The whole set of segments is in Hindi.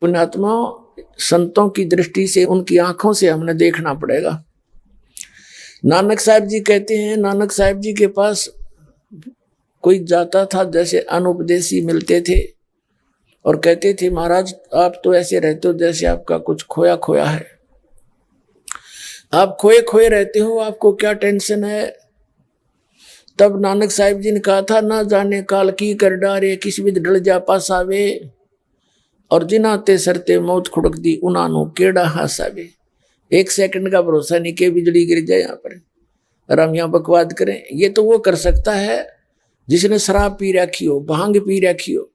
पुण्यात्मा संतों की दृष्टि से, उनकी आंखों से हमने देखना पड़ेगा। नानक साहब जी कहते हैं, नानक साहब जी के पास कोई जाता था, जैसे अनुपदेशी मिलते थे और कहते थे महाराज आप तो ऐसे रहते हो जैसे आपका कुछ खोया खोया है, आप खोए खोए रहते हो, आपको क्या टेंशन है। तब नानक साहिब जी ने कहा था, ना जाने काल की कर डारे, किस विध डल जा पास आवे, और जिनाते सरते मौत खुड़क दी उनानो केड़ा हासावे। 1 सेकंड का भरोसा नहीं कि बिजली गिर जाए यहाँ पर और हम यहाँ बकवाद करें। ये तो वो कर सकता है जिसने शराब पी रखी हो, भांग पी रखी हो,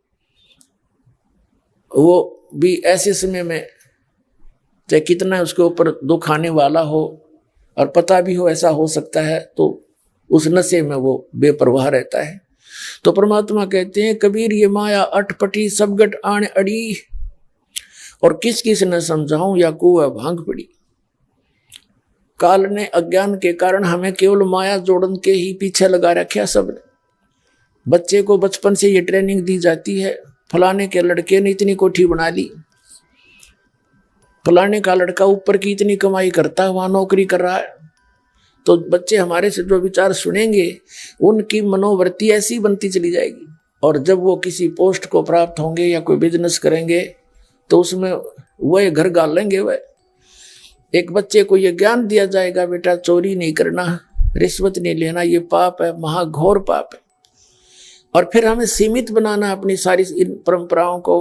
वो भी ऐसे समय में चाहे कितना उसके ऊपर दुख आने वाला हो और पता भी हो ऐसा हो सकता है, तो उस नशे में वो बेपरवाह रहता है। तो परमात्मा कहते हैं, कबीर ये माया अटपटी सब गट आण अड़ी, और किस किस ने समझाऊं या कुआ भांग पड़ी। काल ने अज्ञान के कारण हमें केवल माया जोड़न के ही पीछे लगा रखा सबने। बच्चे को बचपन से ये ट्रेनिंग दी जाती है, फलाने के लड़के ने इतनी कोठी बना ली, फलाने का लड़का ऊपर की इतनी कमाई करता है, वहां नौकरी कर रहा है। तो बच्चे हमारे से जो विचार सुनेंगे उनकी मनोवृत्ति ऐसी बनती चली जाएगी, और जब वो किसी पोस्ट को प्राप्त होंगे या कोई बिजनेस करेंगे तो उसमें वह घर गाल लेंगे। वह एक बच्चे को ये ज्ञान दिया जाएगा, बेटा चोरी नहीं करना, रिश्वत नहीं लेना, ये पाप है, महाघोर पाप है। और फिर हमें सीमित बनाना अपनी सारी इन परंपराओं को,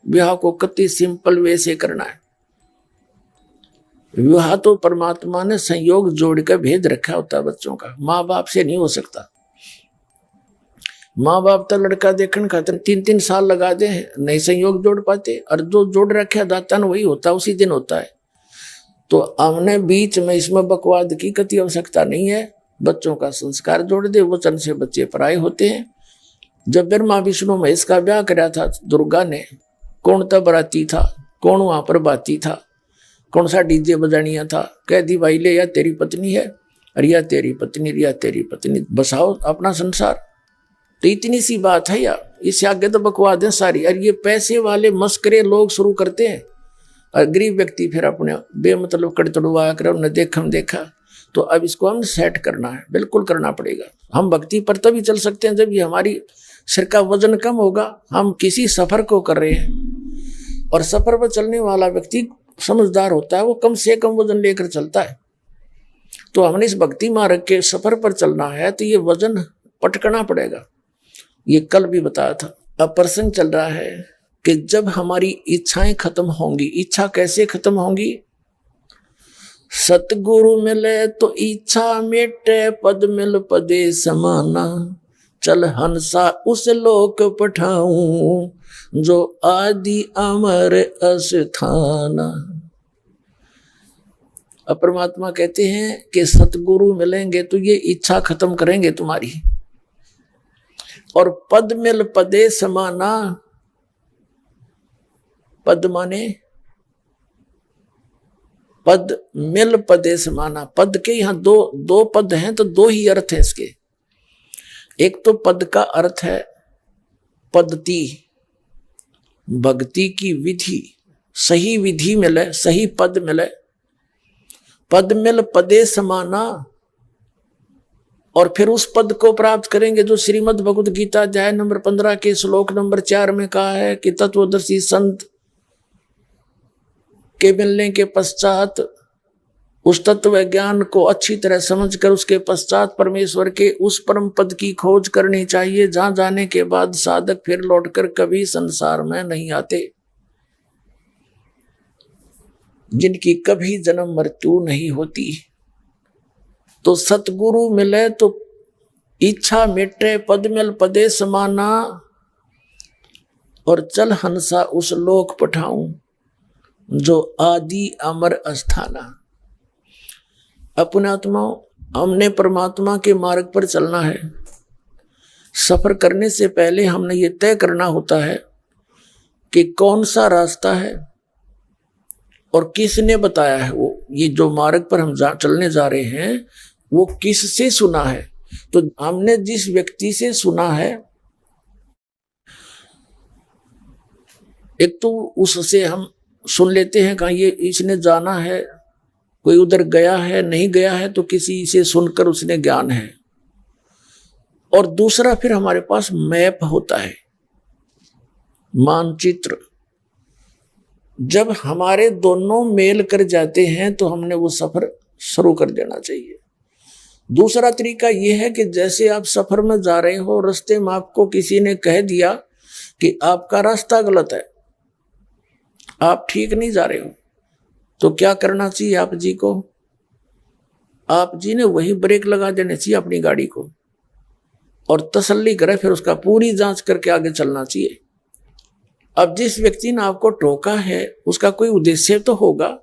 विवाह को कति सिंपल वे से करना है। विवाह तो परमात्मा ने संयोग जोड़ कर भेद रखा होता है बच्चों का, माँ बाप से नहीं हो सकता। माँ बाप तो लड़का देखने खातिर 3-3 साल लगा दे, नहीं संयोग जोड़ पाते, और जो जोड़ रखा दाता वही होता है, उसी दिन होता है। तो हमने बीच में इसमें बकवाद की कति आवश्यकता नहीं है। बच्चों का संस्कार जोड़ दे, वचन से बच्चे पराये होते हैं। जब ब्रह्मा विष्णु महेश का ब्याह कराया था दुर्गा ने, कौन तब बराती था, कौन वहां पर बाती था, कौन सा डीजे बजानिया था। कह दी भाई ले, या तेरी पत्नी है, रिया तेरी पत्नी, रिया तेरी पत्नी, बसाओ अपना संसार। तो इतनी सी बात है यार, इससे आगे तो बकवाद है सारी। और ये पैसे वाले मस्करे लोग शुरू करते हैं, और गरीब व्यक्ति फिर अपने बेमतलब कड़तड़ुआ कर उन्हें देखा। तो अब इसको हम सेट करना है, बिल्कुल करना पड़ेगा। हम भक्ति पर तभी चल सकते हैं जब ये हमारी सिर का वजन कम होगा। हम किसी सफर को कर रहे हैं, और सफर पर चलने वाला व्यक्ति समझदार होता है, वो कम से कम वजन लेकर चलता है। तो हमने इस भक्ति मार्ग के सफर पर चलना है, तो ये वजन पटकना पड़ेगा। ये कल भी बताया था। अब प्रसंग चल रहा है कि जब हमारी इच्छाएं खत्म होंगी, इच्छा कैसे खत्म होंगी? सतगुरु मिले तो इच्छा मिटे, पद मिल पदे समाना, चल हंसा उस लोक पठाऊं, जो आदि अमर अस्थाना। अब परमात्मा कहते हैं कि सतगुरु मिलेंगे तो ये इच्छा खत्म करेंगे तुम्हारी। और पद मिल पदे समाना, पद माने पद मिल पदे समाना। पद के यहाँ दो पद हैं, तो 2 ही अर्थ है इसके। एक तो पद का अर्थ है पद्धति, भक्ति की विधि, सही विधि मिले, सही पद मिले। पद मिल पदे समाना, और फिर उस पद को प्राप्त करेंगे जो श्रीमद् भगवद गीता अध्याय नंबर 15 के श्लोक नंबर 4 में कहा है कि तत्वदर्शी संत के मिलने के पश्चात उस तत्व ज्ञान को अच्छी तरह समझकर उसके पश्चात परमेश्वर के उस परम पद की खोज करनी चाहिए, जहां जाने के बाद साधक फिर लौटकर कभी संसार में नहीं आते, जिनकी कभी जन्म मृत्यु नहीं होती। तो सतगुरु मिले तो इच्छा मिटे, पद मिल पदे समाना, और चल हंसा उस लोक पठाऊं, जो आदि अमर अस्थाना। अपने आत्माओं, हमने परमात्मा के मार्ग पर चलना है। सफर करने से पहले हमने ये तय करना होता है कि कौन सा रास्ता है और किसने बताया है। वो ये जो मार्ग पर हम चलने जा रहे हैं वो किससे सुना है। तो हमने जिस व्यक्ति से सुना है एक तो उससे हम सुन लेते हैं कहाँ ये इसने जाना है, कोई उधर गया है नहीं गया है, तो किसी से सुनकर उसने ज्ञान है। और दूसरा फिर हमारे पास मैप होता है, मानचित्र। जब हमारे दोनों मेल कर जाते हैं तो हमने वो सफर शुरू कर देना चाहिए। दूसरा तरीका यह है कि जैसे आप सफर में जा रहे हो, रास्ते में आपको किसी ने कह दिया कि आपका रास्ता गलत है, आप ठीक नहीं जा रहे हो, तो क्या करना चाहिए आप जी को? आप जी ने वही ब्रेक लगा देने चाहिए अपनी गाड़ी को और तसल्ली करे, फिर उसका पूरी जांच करके आगे चलना चाहिए। अब जिस व्यक्ति ने आपको टोका है उसका कोई उद्देश्य तो होगा।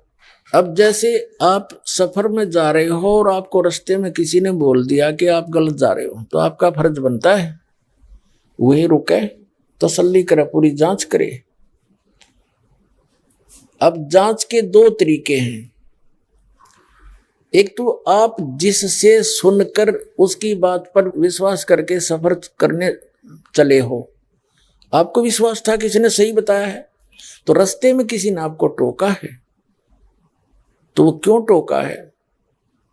अब जैसे आप सफर में जा रहे हो और आपको रास्ते में किसी ने बोल दिया कि आप गलत जा रहे हो, तो आपका फर्ज बनता है वही रुके, तसल्ली करे, पूरी जांच करे। अब जांच के दो तरीके हैं। एक तो आप जिससे सुनकर उसकी बात पर विश्वास करके सफर करने चले हो, आपको विश्वास था कि इसने सही बताया है, तो रास्ते में किसी ने आपको टोका है, तो वो क्यों टोका है,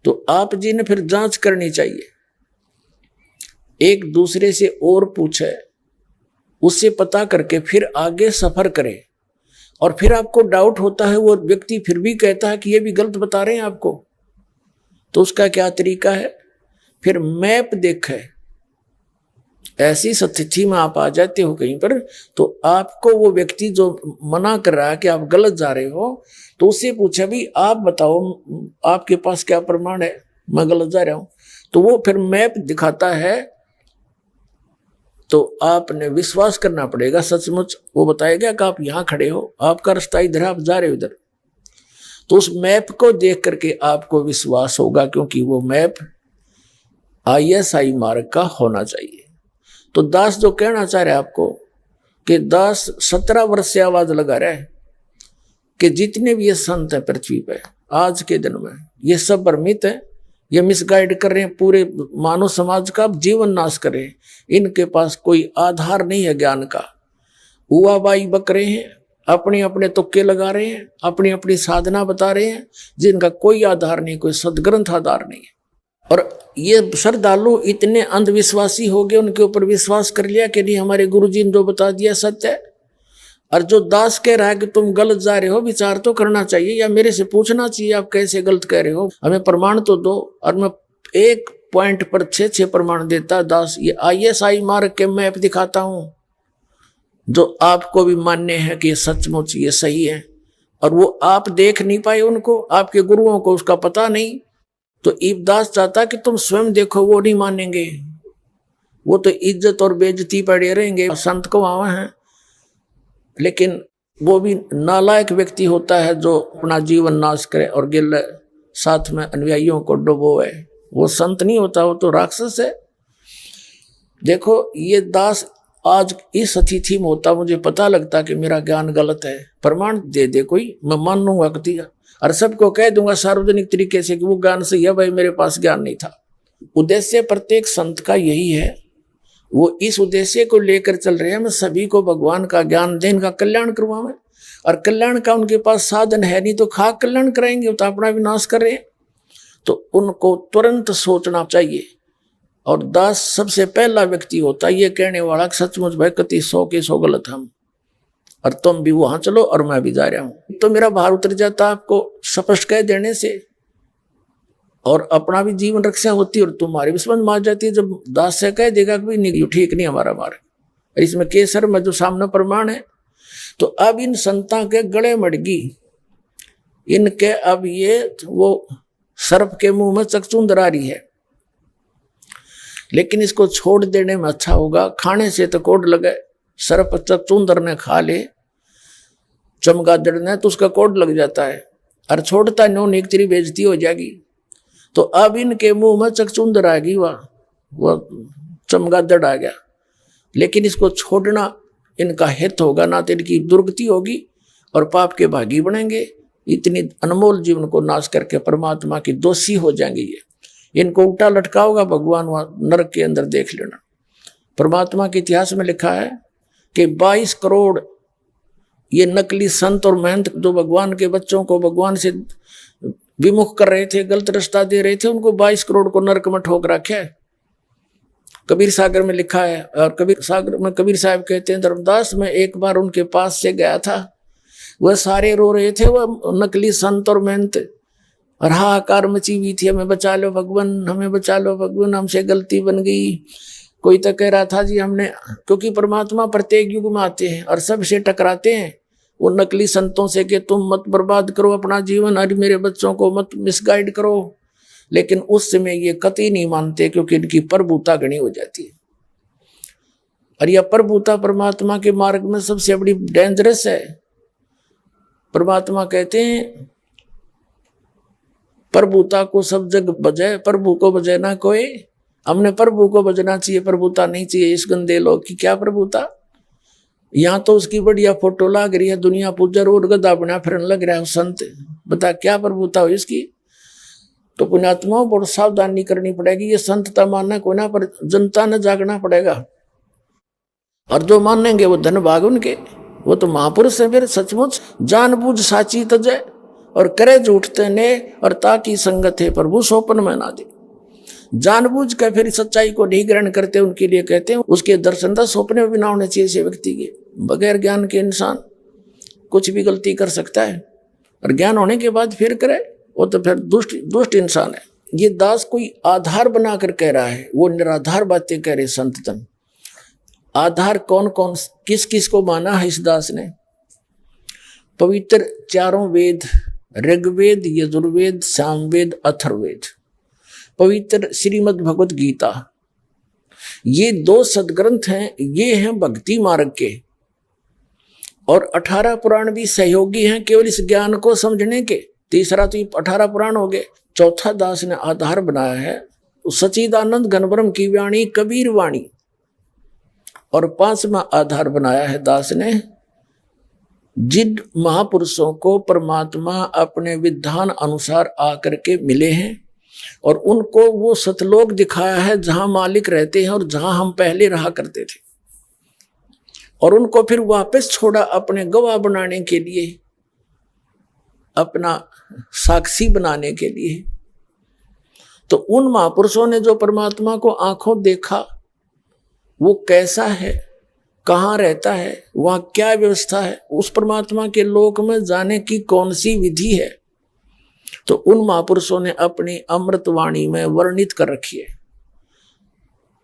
तो आप जी ने फिर जांच करनी चाहिए। एक दूसरे से और पूछे, उससे पता करके फिर आगे सफर करें। और फिर आपको डाउट होता है, वो व्यक्ति फिर भी कहता है कि ये भी गलत बता रहे हैं आपको, तो उसका क्या तरीका है? फिर मैप देखे। ऐसी स्थिति में आप आ जाते हो कहीं पर, तो आपको वो व्यक्ति जो मना कर रहा है कि आप गलत जा रहे हो, तो उससे पूछा भी आप बताओ आपके पास क्या प्रमाण है मैं गलत जा रहा हूं, तो वो फिर मैप दिखाता है, तो आपने विश्वास करना पड़ेगा। सचमुच वो बताएगा कि आप यहाँ खड़े हो, आपका रास्ता इधर, आप जा रहे हो इधर, तो उस मैप को देख करके आपको विश्वास होगा, क्योंकि वो मैप ISI मार्ग का होना चाहिए। तो दास जो कहना चाह रहे हैं आपको कि दास 17 वर्ष से आवाज लगा रहा है कि जितने भी ये संत है पृथ्वी पे आज के दिन में, ये सब भ्रमित है, ये मिसगाइड कर रहे हैं, पूरे मानव समाज का जीवन नाश कर रहे हैं। इनके पास कोई आधार नहीं है ज्ञान का, हुआबाई बक रहे हैं, अपने अपने तुक्के लगा रहे हैं, अपनी अपनी साधना बता रहे हैं, जिनका कोई आधार नहीं, कोई सदग्रंथ आधार नहीं है। और ये श्रद्धालु इतने अंधविश्वासी हो गए, उनके ऊपर विश्वास कर लिया कि नहीं हमारे गुरुजी ने जो बता दिया सत्य है। और जो दास कह रहा है कि तुम गलत जा रहे हो, विचार तो करना चाहिए या मेरे से पूछना चाहिए आप कैसे गलत कह रहे हो, हमें प्रमाण तो दो। और मैं एक पॉइंट पर 6 प्रमाण देता दास, ये ISI मार्ग के मैप दिखाता हूं जो आपको भी मान्य है कि सचमुच ये सही है। और वो आप देख नहीं पाए उनको, आपके गुरुओं को उसका पता नहीं, तो ईबदास चाहता कि तुम स्वयं देखो, वो नहीं मानेंगे, वो तो इज्जत और बेइज्जती पड़े रहेंगे, संत को वहां है। लेकिन वो भी नालायक व्यक्ति होता है जो अपना जीवन नाश करे और गिल साथ में अनुयायियों को डुबोए, वो संत नहीं होता, वो तो राक्षस है। देखो ये दास आज इस स्थिति में होता, मुझे पता लगता कि मेरा ज्ञान गलत है, प्रमाण दे दे कोई, मैं मान लूंगा कतिया और सबको कह दूंगा सार्वजनिक तरीके से कि वो ज्ञान सही है, भाई मेरे पास ज्ञान नहीं था। उद्देश्य प्रत्येक संत का यही है, वो इस उद्देश्य को लेकर चल रहे हैं, मैं सभी को भगवान का ज्ञान दे, इनका कल्याण करवाऊं मैं। और कल्याण का उनके पास साधन है नहीं, तो खा कल्याण कराएंगे, वो तो अपना विनाश कर रहे हैं। तो उनको तुरंत सोचना चाहिए। और दास सबसे पहला व्यक्ति होता है ये कहने वाला सचमुच भाई कति 100 के 100 गलत हम, और तुम भी वहां चलो और मैं भी जा रहा हूं, तो मेरा भार उतर जाता आपको स्पष्ट कह देने से, और अपना भी जीवन रक्षा होती है और तुम्हारी भी समझ में आ जाती है। जब दास से कह देगा कि नहीं ठीक नहीं हमारा मार्ग, इसमें केसर में जो सामने प्रमाण है, तो अब इन संतां के गले मड़गी, इनके अब ये वो सर्प के मुंह में चकचूंदर आ रही है, लेकिन इसको छोड़ देने में अच्छा होगा। खाने से तो कोड लगे, सर्प चकचूंदर ने खा ले, चमगादड़ ने, तो उसका कोड लग जाता है, और छोड़ता नो एक तेरी बेइज्जती हो जाएगी। तो अब इनके मुंह में चकचूंदर आ गई, वह चमगादड़ आ गया, लेकिन इसको छोड़ना इनका हित होगा, ना तो इनकी दुर्गति होगी और पाप के भागी बनेंगे। इतनी अनमोल जीवन को नाश करके परमात्मा की दोषी हो जाएंगे। ये इनको उल्टा लटका होगा भगवान वहां नरक के अंदर, देख लेना। परमात्मा के इतिहास में लिखा है कि 22 करोड़ ये नकली संत और महंत जो भगवान के बच्चों को भगवान से विमुख कर रहे थे, गलत रास्ता दे रहे थे, उनको 22 करोड़ को नरक में ठोक रखा है। कबीर सागर में लिखा है। और कबीर सागर में कबीर साहब कहते हैं, धर्मदास मैं एक बार उनके पास से गया था, वह सारे रो रहे थे, वह नकली संत और महंत, और हाहाकार मची हुई थी, हमें बचा लो भगवान, हमें बचा लो भगवान, हमसे गलती बन गई। कोई तो कह रहा था जी हमने, क्योंकि परमात्मा प्रत्येक युग में आते हैं और सबसे टकराते हैं, वो नकली संतों से कि तुम मत बर्बाद करो अपना जीवन, अरे मेरे बच्चों को मत मिसगाइड करो, लेकिन उस समय ये कतई नहीं मानते, क्योंकि इनकी प्रभुता घनी हो जाती है। और यह प्रभुता परमात्मा के मार्ग में सबसे बड़ी डेंजरस है। परमात्मा कहते हैं प्रभुता को सब जग बजाए, प्रभु को बजाए ना कोई। हमने प्रभु को बजना चाहिए, प्रभुता नहीं चाहिए इस गंदे लोग की। क्या प्रभुता? यहाँ तो उसकी बढ़िया फोटो लग रही है, दुनिया पूजा और गदा बना फिरन लग रहा है संत, बता क्या प्रभुता हो इसकी? तो पुण्यात्माओं बहुत सावधानी करनी पड़ेगी। ये संतता मानना को ना, पर जनता ने जागना पड़ेगा। और जो मानेंगे वो धन भाग उनके, वो तो महापुरुष है। फिर सचमुच जानबूझ साची तजय और करे झूठते ने, और ताकि संगत है प्रभु सोपन में ना दे। जानबूझ कर फिर सच्चाई को नहीं ग्रहण करते, उनके लिए कहते हैं उसके दर्शन का सपने में भी ना होने चाहिए ऐसे व्यक्ति के। बगैर ज्ञान के इंसान कुछ भी गलती कर सकता है, और ज्ञान होने के बाद फिर करे वो तो फिर दुष्ट इंसान है। ये दास कोई आधार बनाकर कह रहा है, वो निराधार बातें कह रहे संतन। आधार कौन कौन किस किस को माना है इस दास ने? पवित्र चारों वेद, ऋग्वेद, यजुर्वेद, सामवेद, अथर्ववेद, पवित्र श्रीमद् भगवत गीता, ये 2 सदग्रंथ हैं, ये हैं भक्ति मार्ग के। और 18 पुराण भी सहयोगी हैं केवल इस ज्ञान को समझने के। तीसरा तो 18 पुराण हो गए। चौथा दास ने आधार बनाया है सच्चिदानंद घनब्रह्म की वाणी, कबीर वाणी। और 5वां आधार बनाया है दास ने जिन महापुरुषों को परमात्मा अपने विधान अनुसार आकर के मिले हैं, और उनको वो सतलोक दिखाया है जहां मालिक रहते हैं और जहां हम पहले रहा करते थे, और उनको फिर वापस छोड़ा अपने गवाह बनाने के लिए, अपना साक्षी बनाने के लिए। तो उन महापुरुषों ने जो परमात्मा को आंखों देखा, वो कैसा है, कहाँ रहता है, वहां क्या व्यवस्था है, उस परमात्मा के लोक में जाने की कौन सी विधि है, तो उन महापुरुषों ने अपनी अमृतवाणी में वर्णित कर रखी है।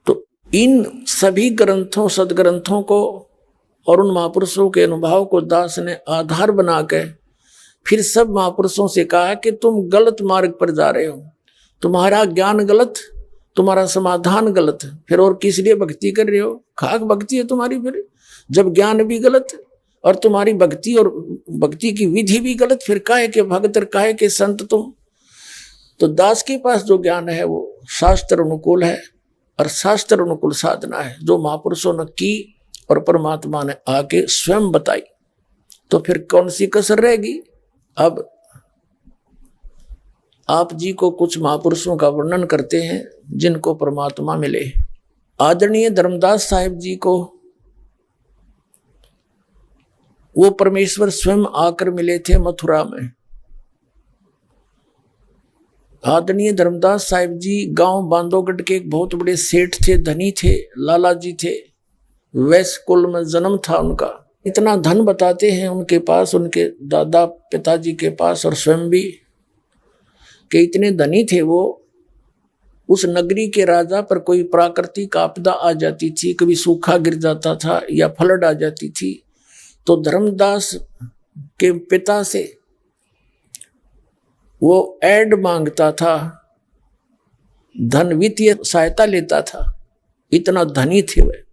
तो इन सभी ग्रंथों, सदग्रंथों को और उन महापुरुषों के अनुभव को दास ने आधार बना के फिर सब महापुरुषों से कहा कि तुम गलत मार्ग पर जा रहे हो, तुम्हारा ज्ञान गलत, तुम्हारा समाधान गलत, फिर और किस लिए भक्ति कर रहे हो? खाक भक्ति है तुम्हारी। फिर जब ज्ञान भी गलत और तुम्हारी भक्ति और भक्ति की विधि भी गलत, फिर काहे के भगत, काहे के संत तुम? तो दास के पास जो ज्ञान है वो शास्त्र अनुकूल है, और शास्त्र अनुकूल साधना है जो महापुरुषों ने की और परमात्मा ने आके स्वयं बताई। तो फिर कौन सी कसर रहेगी? अब आप जी को कुछ महापुरुषों का वर्णन करते हैं जिनको परमात्मा मिले। आदरणीय धर्मदास साहिब जी को वो परमेश्वर स्वयं आकर मिले थे मथुरा में। आदरणीय धर्मदास साहिब जी गांव बांधोगढ़ के एक बहुत बड़े सेठ थे, धनी थे, लाला जी थे, वैश्य कुल में जन्म था उनका। इतना धन बताते हैं उनके पास, उनके दादा पिताजी के पास और स्वयं भी, कि इतने धनी थे वो। उस नगरी के राजा पर कोई प्राकृतिक आपदा आ जाती थी, कभी सूखा गिर जाता था या फ्लड आ जाती थी, तो धर्मदास के पिता से वो ऐड मांगता था, धन वित्तीय सहायता लेता था। इतना धनी थे वे।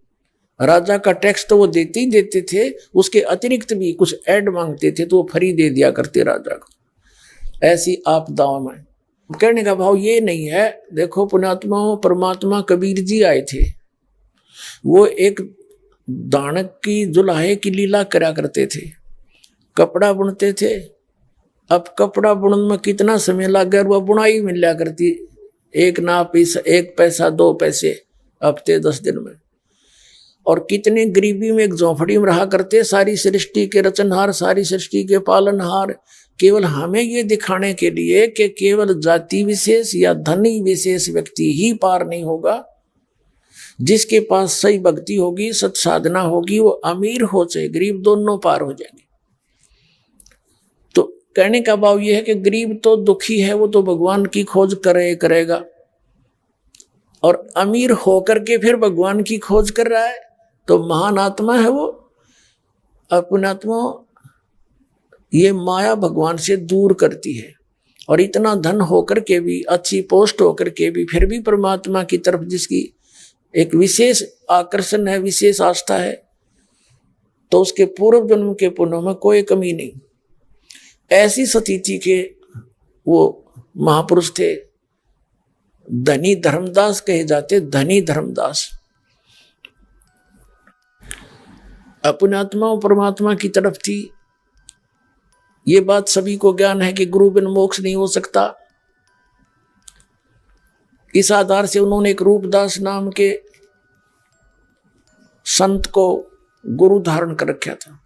राजा का टैक्स तो वो देते ही देते थे, उसके अतिरिक्त भी कुछ ऐड मांगते थे तो वो फ्री दे दिया करते राजा को। ऐसी आपदाओं में कहने का भाव ये नहीं है। देखो पुण्यात्माओं, परमात्मा कबीर जी आए थे, वो एक दानक की जुलाहे की लीला करा करते थे, कपड़ा बुनते थे। अब कपड़ा बुनने में कितना समय लग गया, वह बुनाई मिल लिया करती, एक ना पैसा 2 पैसे, हफ्ते 10 दिन में। और कितने गरीबी में एक झोंपड़ी में रहा करते, सारी सृष्टि के रचनहार, सारी सृष्टि के पालनहार, केवल हमें ये दिखाने के लिए कि केवल जाति विशेष या धनी विशेष व्यक्ति ही पार नहीं होगा। जिसके पास सही भक्ति होगी, सत साधना होगी, वो अमीर हो चाहे गरीब, दोनों पार हो जाएंगे। तो कहने का भाव ये है कि गरीब तो दुखी है, वो तो भगवान की खोज करेगा, और अमीर होकर के फिर भगवान की खोज कर रहा है, तो महान आत्मा है वो। अपनी आत्मा ये माया भगवान से दूर करती है, और इतना धन होकर के भी, अच्छी पोस्ट होकर के भी, फिर भी परमात्मा की तरफ जिसकी एक विशेष आकर्षण है, विशेष आस्था है, तो उसके पूर्व जन्म के पुण्यों में कोई कमी नहीं। ऐसी स्थिति के वो महापुरुष थे, धनी धर्मदास कहे जाते, धनी धर्मदास। अपनी आत्मा परमात्मा की तरफ थी। ये बात सभी को ज्ञान है कि गुरु बिन मोक्ष नहीं हो सकता। इस आधार से उन्होंने एक रूपदास नाम के संत को गुरु धारण कर रखा था।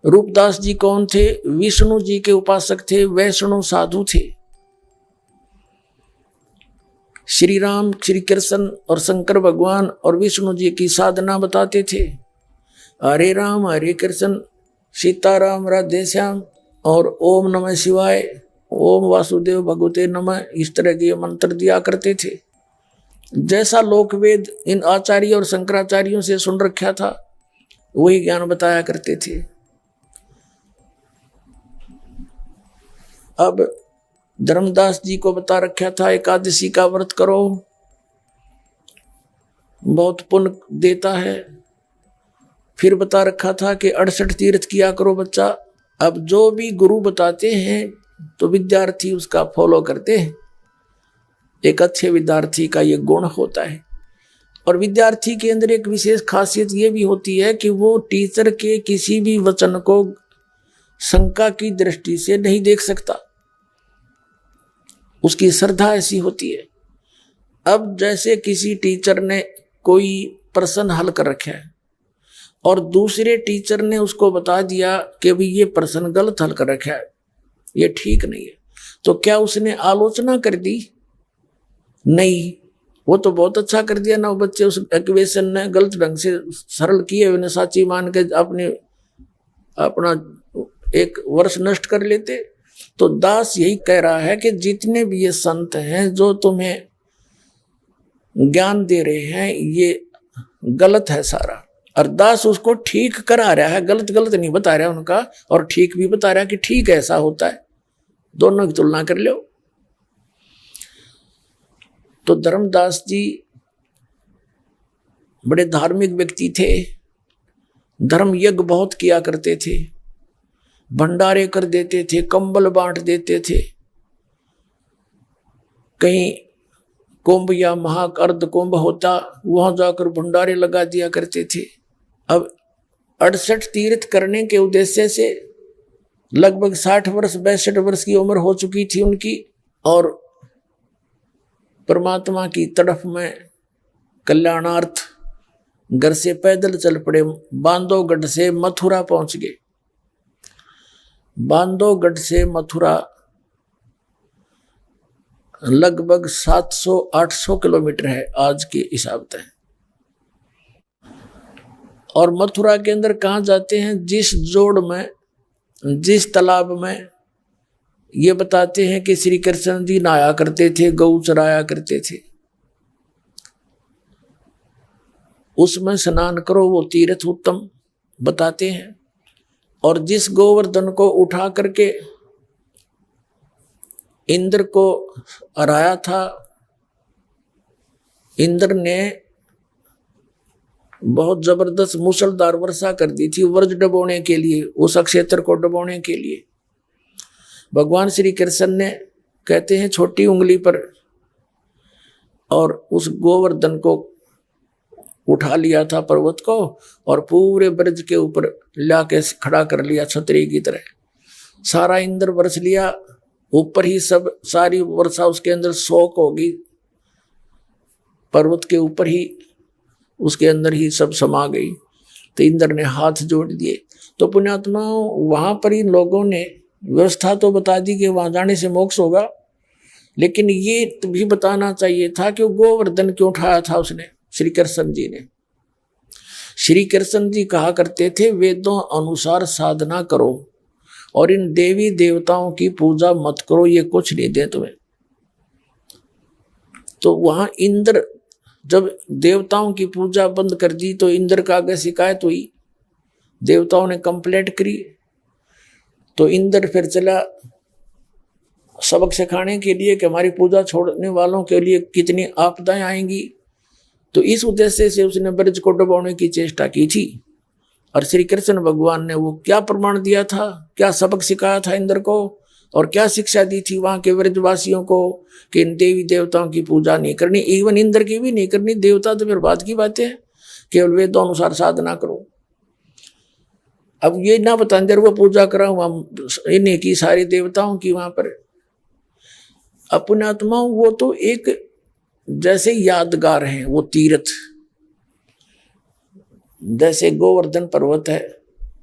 रूपदास जी कौन थे? विष्णु जी के उपासक थे, वैष्णव साधु थे। श्री राम, श्री कृष्ण और शंकर भगवान और विष्णु जी की साधना बताते थे। हरे राम हरे कृष्ण, सीताराम राधे श्याम और ओम नमः शिवाय, ओम वासुदेव भगवते नमः, इस तरह के मंत्र दिया करते थे। जैसा लोकवेद इन आचार्य और शंकराचार्यों से सुन रखा था, वही ज्ञान बताया करते थे। अब धर्मदास जी को बता रखा था एकादशी का व्रत करो, बहुत पुण्य देता है। फिर बता रखा था कि 68 तीर्थ किया करो बच्चा। अब जो भी गुरु बताते हैं तो विद्यार्थी उसका फॉलो करते हैं। एक अच्छे विद्यार्थी का ये गुण होता है। और विद्यार्थी के अंदर एक विशेष खासियत ये भी होती है कि वो टीचर के किसी भी वचन को शंका की दृष्टि से नहीं देख सकता। उसकी श्रद्धा ऐसी होती है। अब जैसे किसी टीचर ने कोई प्रश्न हल कर रखा है और दूसरे टीचर ने उसको बता दिया कि भाई ये प्रश्न गलत हल कर रखा है, ये ठीक नहीं है, तो क्या उसने आलोचना कर दी? नहीं, वो तो बहुत अच्छा कर दिया ना। वो बच्चे उस इक्वेशन ने गलत ढंग से सरल किए, उन्हें साची मान के अपना एक वर्ष नष्ट कर लेते। तो दास यही कह रहा है कि जितने भी ये संत हैं जो तुम्हें ज्ञान दे रहे हैं, ये गलत है सारा। और दास उसको ठीक करा रहा है, गलत गलत नहीं बता रहा उनका, और ठीक भी बता रहा है कि ठीक ऐसा होता है। दोनों की तुलना कर लो। तो धर्मदास जी बड़े धार्मिक व्यक्ति थे, धर्म यज्ञ बहुत किया करते थे, भंडारे कर देते थे, कंबल बांट देते थे। कहीं कुंभ या महाअर्ध कुंभ होता, वहां जाकर भंडारे लगा दिया करते थे। अब 68 तीर्थ करने के उद्देश्य से लगभग 60 वर्ष 62 वर्ष की उम्र हो चुकी थी उनकी, और परमात्मा की तरफ में कल्याणार्थ घर से पैदल चल पड़े। बांधवगढ़ से मथुरा पहुंच गए। बांधवगढ़ से मथुरा लगभग 700-800 किलोमीटर है आज के हिसाब से। और मथुरा के अंदर कहाँ जाते हैं? जिस जोड़ में, जिस तालाब में, ये बताते हैं कि श्री कृष्ण जी नहाया करते थे, गऊ चराया करते थे, उसमें स्नान करो, वो तीर्थ उत्तम बताते हैं। और जिस गोवर्धन को उठा करके इंद्र को हराया था, इंद्र ने बहुत जबरदस्त मूसलधार वर्षा कर दी थी वर्ज डबोने के लिए, उस क्षेत्र को डबोने के लिए। भगवान श्री कृष्ण ने कहते हैं छोटी उंगली पर और उस गोवर्धन को उठा लिया था पर्वत को, और पूरे ब्रज के ऊपर लाके खड़ा कर लिया छतरी की तरह। सारा इंद्र बरस लिया ऊपर ही, सब सारी वर्षा उसके अंदर सोख होगी, पर्वत के ऊपर ही उसके अंदर ही सब समा गई। तो इंद्र ने हाथ जोड़ दिए। तो पुण्यात्मा वहां पर इन लोगों ने व्यवस्था तो बता दी कि वहां जाने से मोक्ष होगा, लेकिन ये भी बताना चाहिए था कि गोवर्धन क्यों उठाया था उसने, श्री कृष्ण जी ने। श्री कृष्ण जी कहा करते थे वेदों अनुसार साधना करो और इन देवी देवताओं की पूजा मत करो, ये कुछ नहीं दे तुम्हें। तो वहां इंद्र जब देवताओं की पूजा बंद कर दी तो इंद्र का आगे शिकायत हुई, देवताओं ने कंप्लेंट करी। तो इंद्र फिर चला सबक सिखाने के लिए कि हमारी पूजा छोड़ने वालों के लिए कितनी आपदाएं आएंगी। तो इस उद्देश्य से उसने ब्रज को डुबाने की चेष्टा की थी। और श्री कृष्ण भगवान ने वो क्या प्रमाण दिया था, क्या सबक सिखाया था इंद्र को, और क्या शिक्षा दी थी वहां के व्रजवासियों को कि इन देवी देवताओं की पूजा नहीं करनी, इवन इंद्र की भी नहीं करनी। देवता तो फिर बात की बातें हैं, केवल वेदों अनुसार साधना करो। अब ये ना बता देर वो पूजा करा वहां इन्हीं की सारी देवताओं की वहां पर। अपने आत्मा वो तो एक जैसे यादगार है, वो तीर्थ जैसे गोवर्धन पर्वत है,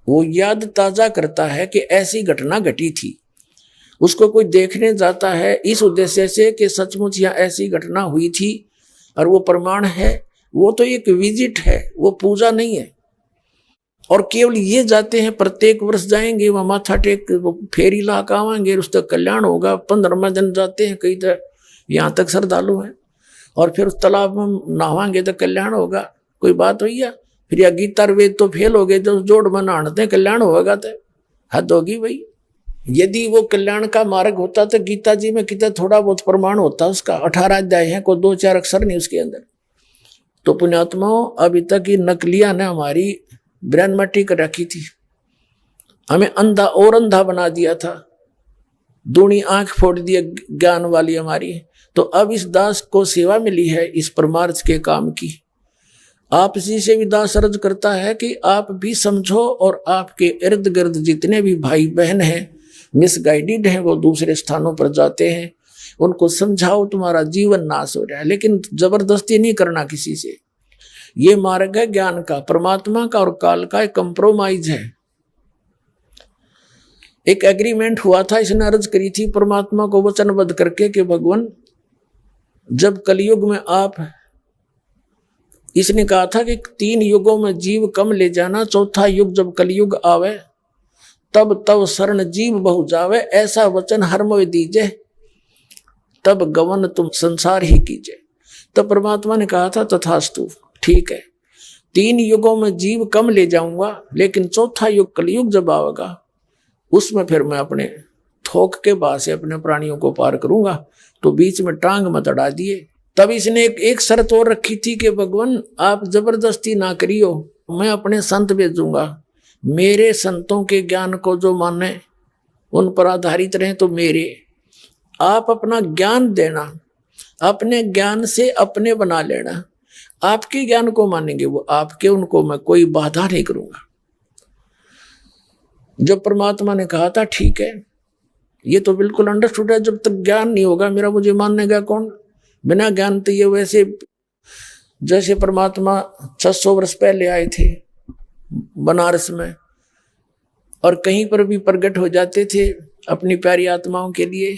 वो याद ताजा करता है कि ऐसी घटना घटी थी। उसको कोई देखने जाता है इस उद्देश्य से कि सचमुच यहाँ ऐसी घटना हुई थी और वो प्रमाण है। वो तो एक विजिट है, वो पूजा नहीं है। और केवल ये जाते हैं, प्रत्येक वर्ष जाएंगे वहाँ माथा टेक फेरी ला के आवाएंगे, उसका कल्याण होगा। 15 दिन जाते हैं, कई तो यहाँ तक श्रद्धालु हैं, और फिर उस तालाब में नहावाएंगे तो कल्याण होगा। कोई बात हुई है? फिर या गीता वेद तो फेल हो गए, जो जोड़ में नहाते कल्याण होगा तो हद होगी भाई। यदि वो कल्याण का मार्ग होता तो गीता जी में कितना थोड़ा बहुत प्रमाण होता उसका। 18 अध्याय है, कोई 2-4 अक्षर नहीं उसके अंदर। तो पुण्यात्माओं अभी तक ये नकलिया ने हमारी ब्रेन मट्टी कर रखी थी, हमें अंधा और अंधा बना दिया था, दूनी आंख फोड़ दिया ज्ञान वाली हमारी। तो अब इस दास को सेवा मिली है इस परमार्थ के काम की। आप इसी से भी दास अर्ज करता है कि आप भी समझो और आपके इर्द गिर्द जितने भी भाई बहन हैं मिसगाइडेड हैं, वो दूसरे स्थानों पर जाते हैं, उनको समझाओ तुम्हारा जीवन नाश हो रहा है। लेकिन जबरदस्ती नहीं करना किसी से। ये मार्ग है ज्ञान का, परमात्मा का और काल का एक कंप्रोमाइज है। एक एग्रीमेंट हुआ था, इसने अर्ज करी थी परमात्मा को वचनबद्ध करके कि भगवान जब कलयुग में आप, इसने कहा था कि 3 युगों में जीव कम ले जाना, चौथा युग जब कलयुग आवे तब तब शरण जीव बहु जावे, ऐसा वचन हर मोय दीजे, तब गवन तुम संसार ही कीजिए। तब परमात्मा ने कहा था तथास्तु, ठीक है 3 युगों में जीव कम ले जाऊंगा, लेकिन चौथा युग कलयुग जब आवेगा उसमें फिर मैं अपने थोक के बाद से अपने प्राणियों को पार करूंगा। तो बीच में टांग मत अड़ा दिए। तब इसने एक शर्त और रखी थी कि भगवान आप जबरदस्ती ना करियो, मैं अपने संत भेजूंगा, मेरे संतों के ज्ञान को जो माने उन पर आधारित रहे। तो मेरे आप अपना ज्ञान देना, अपने ज्ञान से अपने बना लेना, आपके ज्ञान को मानेंगे वो आपके, उनको मैं कोई बाधा नहीं करूंगा। जब परमात्मा ने कहा था ठीक है, ये तो बिल्कुल अंडरस्टूड है, जब तक ज्ञान नहीं होगा मेरा मुझे मानेगा कौन। बिना ज्ञान तो ये वैसे जैसे परमात्मा 600 वर्ष पहले आए थे बनारस में और कहीं पर भी प्रकट हो जाते थे अपनी प्यारी आत्माओं के लिए,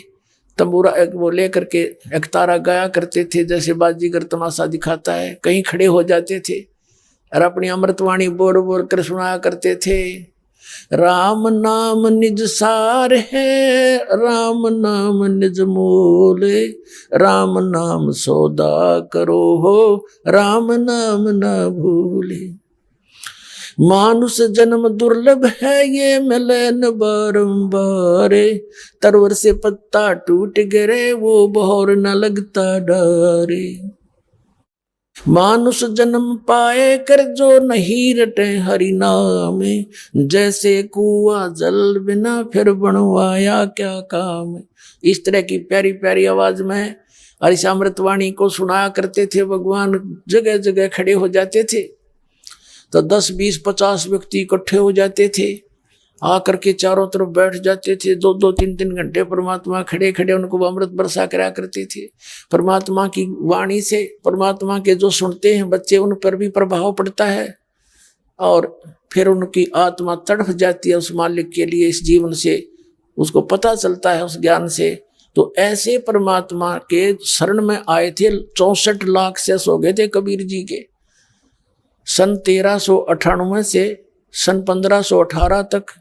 तंबूरा वो लेकर के एक तारा गाया करते थे जैसे बाजीगर तमाशा दिखाता है। कहीं खड़े हो जाते थे और अपनी अमृतवाणी बोल बोल कर सुनाया करते थे, राम नाम निज सार है, राम नाम निज मोल, राम नाम सौदा करो हो, राम नाम ना भूले। मानुष जन्म दुर्लभ है ये मिले न बारंबार, तरवर से पत्ता टूट गिरे वो बहोर न लगता डारे। मानुष जन्म पाए कर जो नहीं रटे हरि नाम, जैसे कुआ जल बिना फिर बनवाया क्या काम। इस तरह की प्यारी प्यारी आवाज में और इस अमृतवाणी को सुनाया करते थे भगवान। जगह जगह खड़े हो जाते थे तो 10, 20, 50 व्यक्ति इकट्ठे हो जाते थे आकर के चारों तरफ बैठ जाते थे, 2-2, 3-3 घंटे परमात्मा खड़े खड़े उनको अमृत बरसा करा करते थे। परमात्मा की वाणी से, परमात्मा के जो सुनते हैं बच्चे, उन पर भी प्रभाव पड़ता है और फिर उनकी आत्मा तड़फ जाती है उस मालिक के लिए, इस जीवन से उसको पता चलता है उस ज्ञान से। तो ऐसे परमात्मा के शरण में आए थे। 64 लाख शेष हो गए थे कबीर जी के। सन 1398 से सन 1518 तक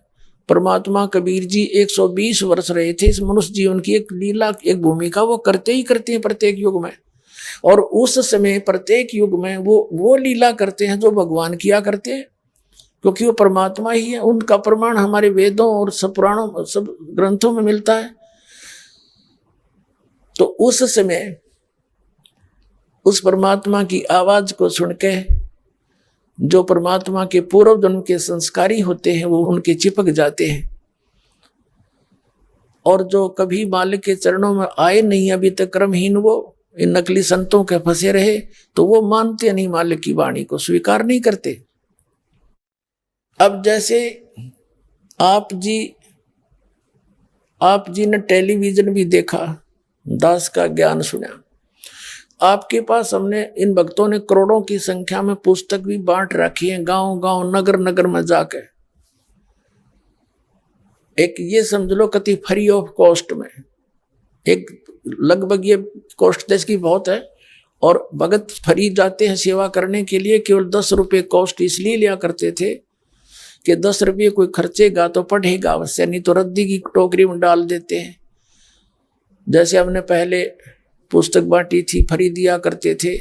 परमात्मा कबीर जी 120 वर्ष रहे थे। इस मनुष्य जीवन की एक लीला, एक भूमिका वो करते ही करते हैं प्रत्येक युग में। और उस समय प्रत्येक युग में वो लीला करते हैं जो भगवान किया करते हैं, क्योंकि वो परमात्मा ही है। उनका प्रमाण हमारे वेदों और सब पुराणों, सब ग्रंथों में मिलता है। तो उस समय उस परमात्मा की आवाज को सुन के जो परमात्मा के पूर्व जन्म के संस्कारी होते हैं वो उनके चिपक जाते हैं। और जो कभी मालिक के चरणों में आए नहीं अभी तक, क्रमहीन, वो इन नकली संतों के फंसे रहे, तो वो मानते नहीं, मालिक की वाणी को स्वीकार नहीं करते। अब जैसे आप जी ने टेलीविजन भी देखा, दास का ज्ञान सुना, आपके पास हमने इन भक्तों ने करोड़ों की संख्या में पुस्तक भी बांट रखी है, गांव गांव नगर नगर में जाके। एक ये समझ लो कति फ्री ऑफ कॉस्ट में, एक लगभग ये कॉस्ट इसकी बहुत है। और भगत फ्री जाते हैं सेवा करने के लिए, केवल 10 रुपये कॉस्ट इसलिए लिया करते थे कि 10 रुपये कोई खर्चेगा तो पढ़ेगा अवश्य, नहीं तो रद्दी की टोकरी में डाल देते हैं। जैसे हमने पहले पुस्तक बांटी थी, फ्री दिया करते थे,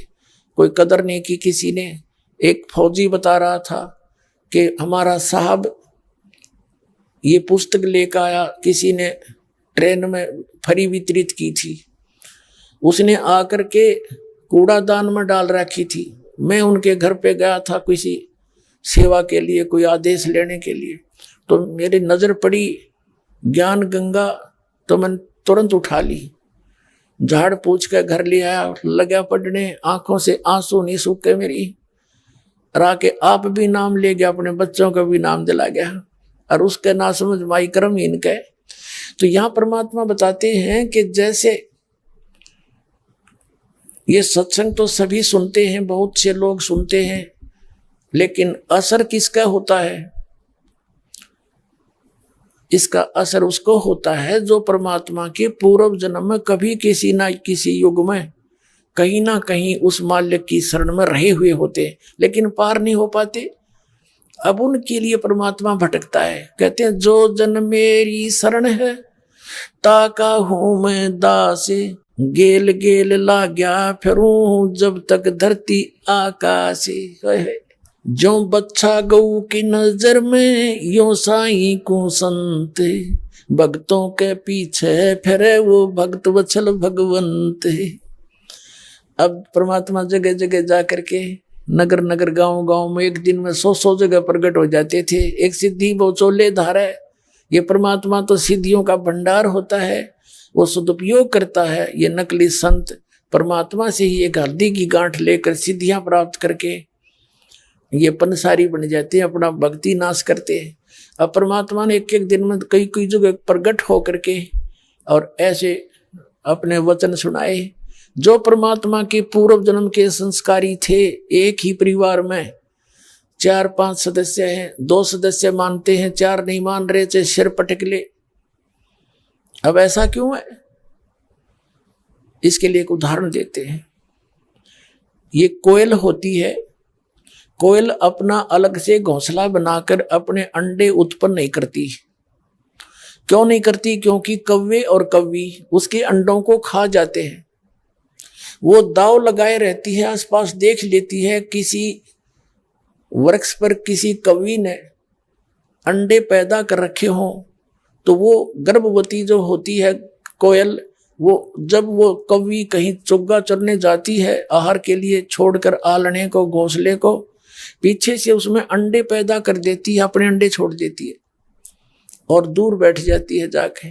कोई कदर नहीं की किसी ने। एक फौजी बता रहा था कि हमारा साहब ये पुस्तक लेकर आया, किसी ने ट्रेन में फ्री वितरित की थी, उसने आकर के कूड़ादान में डाल रखी थी। मैं उनके घर पे गया था किसी सेवा के लिए, कोई आदेश लेने के लिए, तो मेरी नज़र पड़ी ज्ञान गंगा, तो मैंने तुरंत उठा ली, झाड़ पूछ के घर ले आया, लगा पढ़ने, आंखों से आंसू नहीं सूखे मेरी। राके आप भी नाम ले गया, अपने बच्चों का भी नाम दिला गया, और उसके ना समझ माई कर्म इनके। तो यहाँ परमात्मा बताते हैं कि जैसे ये सत्संग तो सभी सुनते हैं, बहुत से लोग सुनते हैं, लेकिन असर किसका होता है? इसका असर उसको होता है जो परमात्मा के पूर्व जन्म में कभी किसी ना किसी युग में कहीं ना कहीं उस मालिक की शरण में रहे हुए होते, लेकिन पार नहीं हो पाते। अब उनके लिए परमात्मा भटकता है। कहते हैं जो जन मेरी शरण है ताका हूं मैं दास, गेल गेल लाग्या फिरूं जब तक धरती आकाश। जो बच्चा गऊ की नजर में यो साईं को संत, भक्तों के पीछे फिरे वो भक्त वत्सल भगवंत। अब परमात्मा जगह जगह जा करके नगर नगर गांव गांव में एक दिन में 100 जगह प्रकट हो जाते थे। एक सिद्धि वो चोले धारा है। ये परमात्मा तो सिद्धियों का भंडार होता है, वो सदुपयोग करता है। ये नकली संत परमात्मा से ही एक हल्दी की गांठ लेकर सिद्धियां प्राप्त करके ये पंसारी बन जाते हैं, अपना भक्ति नाश करते हैं। अब परमात्मा ने एक एक दिन में कई कई जगह प्रकट होकर के और ऐसे अपने वचन सुनाए। जो परमात्मा के पूर्व जन्म के संस्कारी थे, एक ही परिवार में 4-5 सदस्य हैं, 2 सदस्य मानते हैं, 4 नहीं मान रहे, चाहे सिर पटक ले। अब ऐसा क्यों है? इसके लिए एक उदाहरण देते हैं। ये कोयल होती है, कोयल अपना अलग से घोंसला बनाकर अपने अंडे उत्पन्न नहीं करती। क्यों नहीं करती? क्योंकि कौवे और कौवी उसके अंडों को खा जाते हैं। वो दाव लगाए रहती है, आसपास देख लेती है किसी वृक्ष पर किसी कौवी ने अंडे पैदा कर रखे हों, तो वो गर्भवती जो होती है कोयल, वो जब वो कौवी कहीं चुग्गा चरने जाती है आहार के लिए, छोड़कर आलने को, घोंसले को, पीछे से उसमें अंडे पैदा कर देती है, अपने अंडे छोड़ देती है और दूर बैठ जाती है जाके।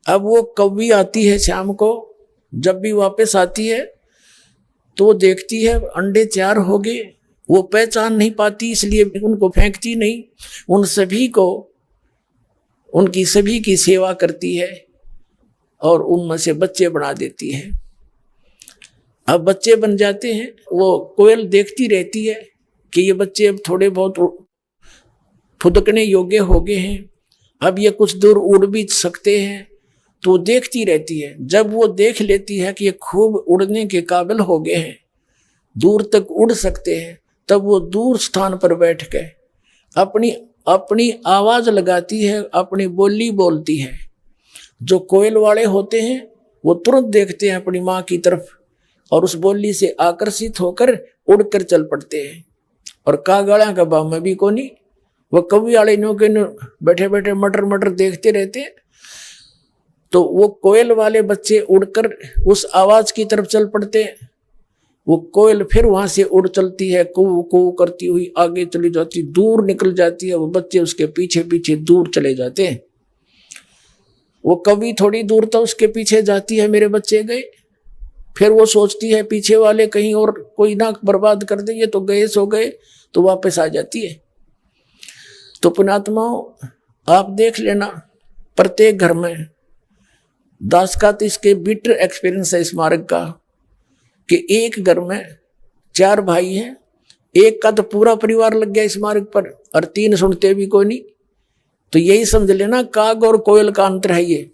अब वो कौवी आती है शाम को, जब भी वापस आती है तो देखती है अंडे 4 हो गए। वो पहचान नहीं पाती, इसलिए उनको फेंकती नहीं। उन सभी को उनकी सभी की सेवा करती है और उनमें से बच्चे बना देती है। अब बच्चे बन जाते हैं, वो कोयल देखती रहती है कि ये बच्चे अब थोड़े बहुत फुदकने योग्य हो गए हैं, अब ये कुछ दूर उड़ भी सकते हैं, तो वो देखती रहती है। जब वो देख लेती है कि ये खूब उड़ने के काबिल हो गए हैं, दूर तक उड़ सकते हैं, तब वो दूर स्थान पर बैठ के अपनी अपनी आवाज लगाती है, अपनी बोली बोलती है। जो कोयल वाले होते हैं वो तुरंत देखते हैं अपनी माँ की तरफ और उस बोली से आकर्षित होकर उड़कर चल पड़ते हैं। और कागड़ा का बाम में भी कोनी, वो कवि वाले नो के बैठे बैठे मटर मटर देखते रहते हैं। तो वो कोयल वाले बच्चे उड़कर उस आवाज की तरफ चल पड़ते हैं। वो कोयल फिर वहां से उड़ चलती है, कू कू करती हुई आगे चली जाती, दूर निकल जाती है। वो बच्चे उसके पीछे पीछे दूर चले जाते हैं। वो कभी थोड़ी दूर तो उसके पीछे जाती है, मेरे बच्चे गए। फिर वो सोचती है पीछे वाले कहीं और कोई ना बर्बाद कर दे, ये तो गए सो गए, तो वापस आ जाती है। तो पुण्यात्माओं, आप देख लेना, प्रत्येक घर में दास का तो इसके बिटर एक्सपीरियंस है इस मार्ग का, कि एक घर में 4 भाई हैं, एक का तो पूरा परिवार लग गया इस मार्ग पर और 3 सुनते भी कोई नहीं। तो यही समझ लेना काग और कोयल का अंतर है ये।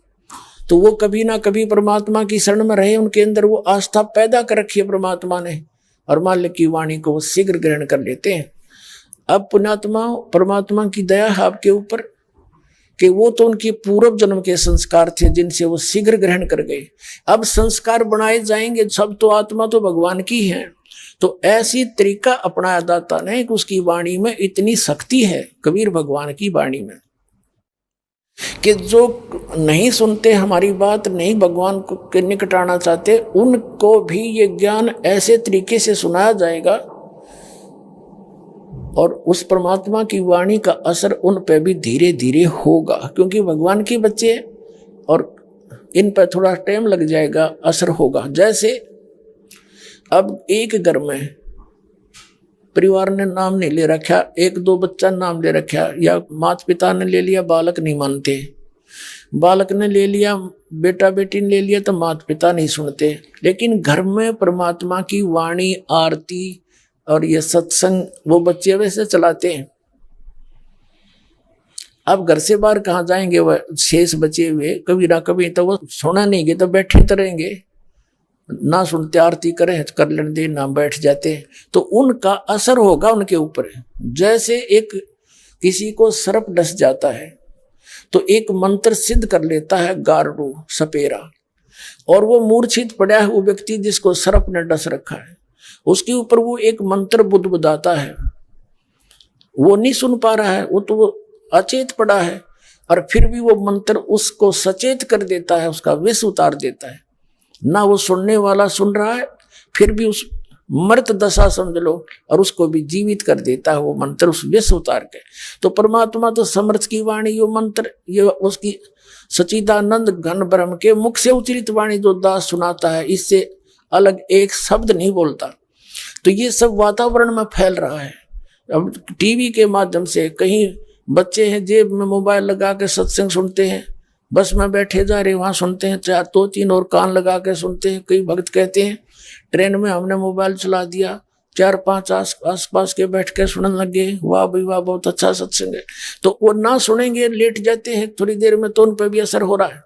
तो वो कभी ना कभी परमात्मा की शरण में रहे, उनके अंदर वो आस्था पैदा कर रखी है परमात्मा ने, और मालिक की वाणी को वो शीघ्र ग्रहण कर लेते हैं। अब पुण्यात्मा, परमात्मा की दया है आपके ऊपर कि वो तो उनके पूर्व जन्म के संस्कार थे जिनसे वो शीघ्र ग्रहण कर गए। अब संस्कार बनाए जाएंगे, सब तो आत्मा तो भगवान की है। तो ऐसी तरीका अपनाया दाता ने कि उसकी वाणी में इतनी शक्ति है, कबीर भगवान की वाणी में, कि जो नहीं सुनते हमारी बात, नहीं भगवान को के निकट आना चाहते, उनको भी ये ज्ञान ऐसे तरीके से सुनाया जाएगा और उस परमात्मा की वाणी का असर उन पे भी धीरे धीरे होगा, क्योंकि भगवान के बच्चे और इन पर थोड़ा टाइम लग जाएगा, असर होगा। जैसे अब एक घर में परिवार ने नाम नहीं ले रखा, 1-2 बच्चा नाम ले रखा, या माता पिता ने ले लिया, बालक नहीं मानते, बालक ने ले लिया, बेटा बेटी ने ले लिया, तो माता पिता नहीं सुनते। लेकिन घर में परमात्मा की वाणी, आरती और ये सत्संग वो बच्चे वैसे चलाते हैं। अब घर से बाहर कहाँ जाएंगे, वह शेष बचे हुए कभी ना कभी तो वो सुना नहीं गए तो बैठे तो रहेंगे, ना सुनते, आरती करें कर लेने दे, ना बैठ जाते। तो उनका असर होगा उनके ऊपर। जैसे एक किसी को सर्प डस जाता है तो एक मंत्र सिद्ध कर लेता है गारडू सपेरा, और वो मूर्छित पड़ा है वो व्यक्ति जिसको सर्प ने डस रखा है, उसके ऊपर वो एक मंत्र बुदबुदाता है, वो नहीं सुन पा रहा है, वो तो वो अचेत पड़ा है, और फिर भी वो मंत्र उसको सचेत कर देता है, उसका विष उतार देता है। ना वो सुनने वाला सुन रहा है, फिर भी उस मृत दशा समझ लो, और उसको भी जीवित कर देता है वो मंत्र उस विष उतार के। तो परमात्मा तो समर्थ की वाणी, ये मंत्र, ये उसकी सचिदानंद घन ब्रह्म के मुख से उच्चरित वाणी जो दास सुनाता है, इससे अलग एक शब्द नहीं बोलता। तो ये सब वातावरण में फैल रहा है। अब टीवी के माध्यम से कहीं बच्चे हैं जेब में मोबाइल लगा के सत्संग सुनते हैं, बस में बैठे जा रहे वहां सुनते हैं, 2-3 और कान लगा के सुनते हैं। कई भक्त कहते हैं ट्रेन में हमने मोबाइल चला दिया, 4-5 आसपास के बैठ के सुनने लगे, वाह भाई वाह बहुत अच्छा सत्संग है। तो वो ना सुनेंगे, लेट जाते हैं थोड़ी देर में, तो उन पर भी असर हो रहा है।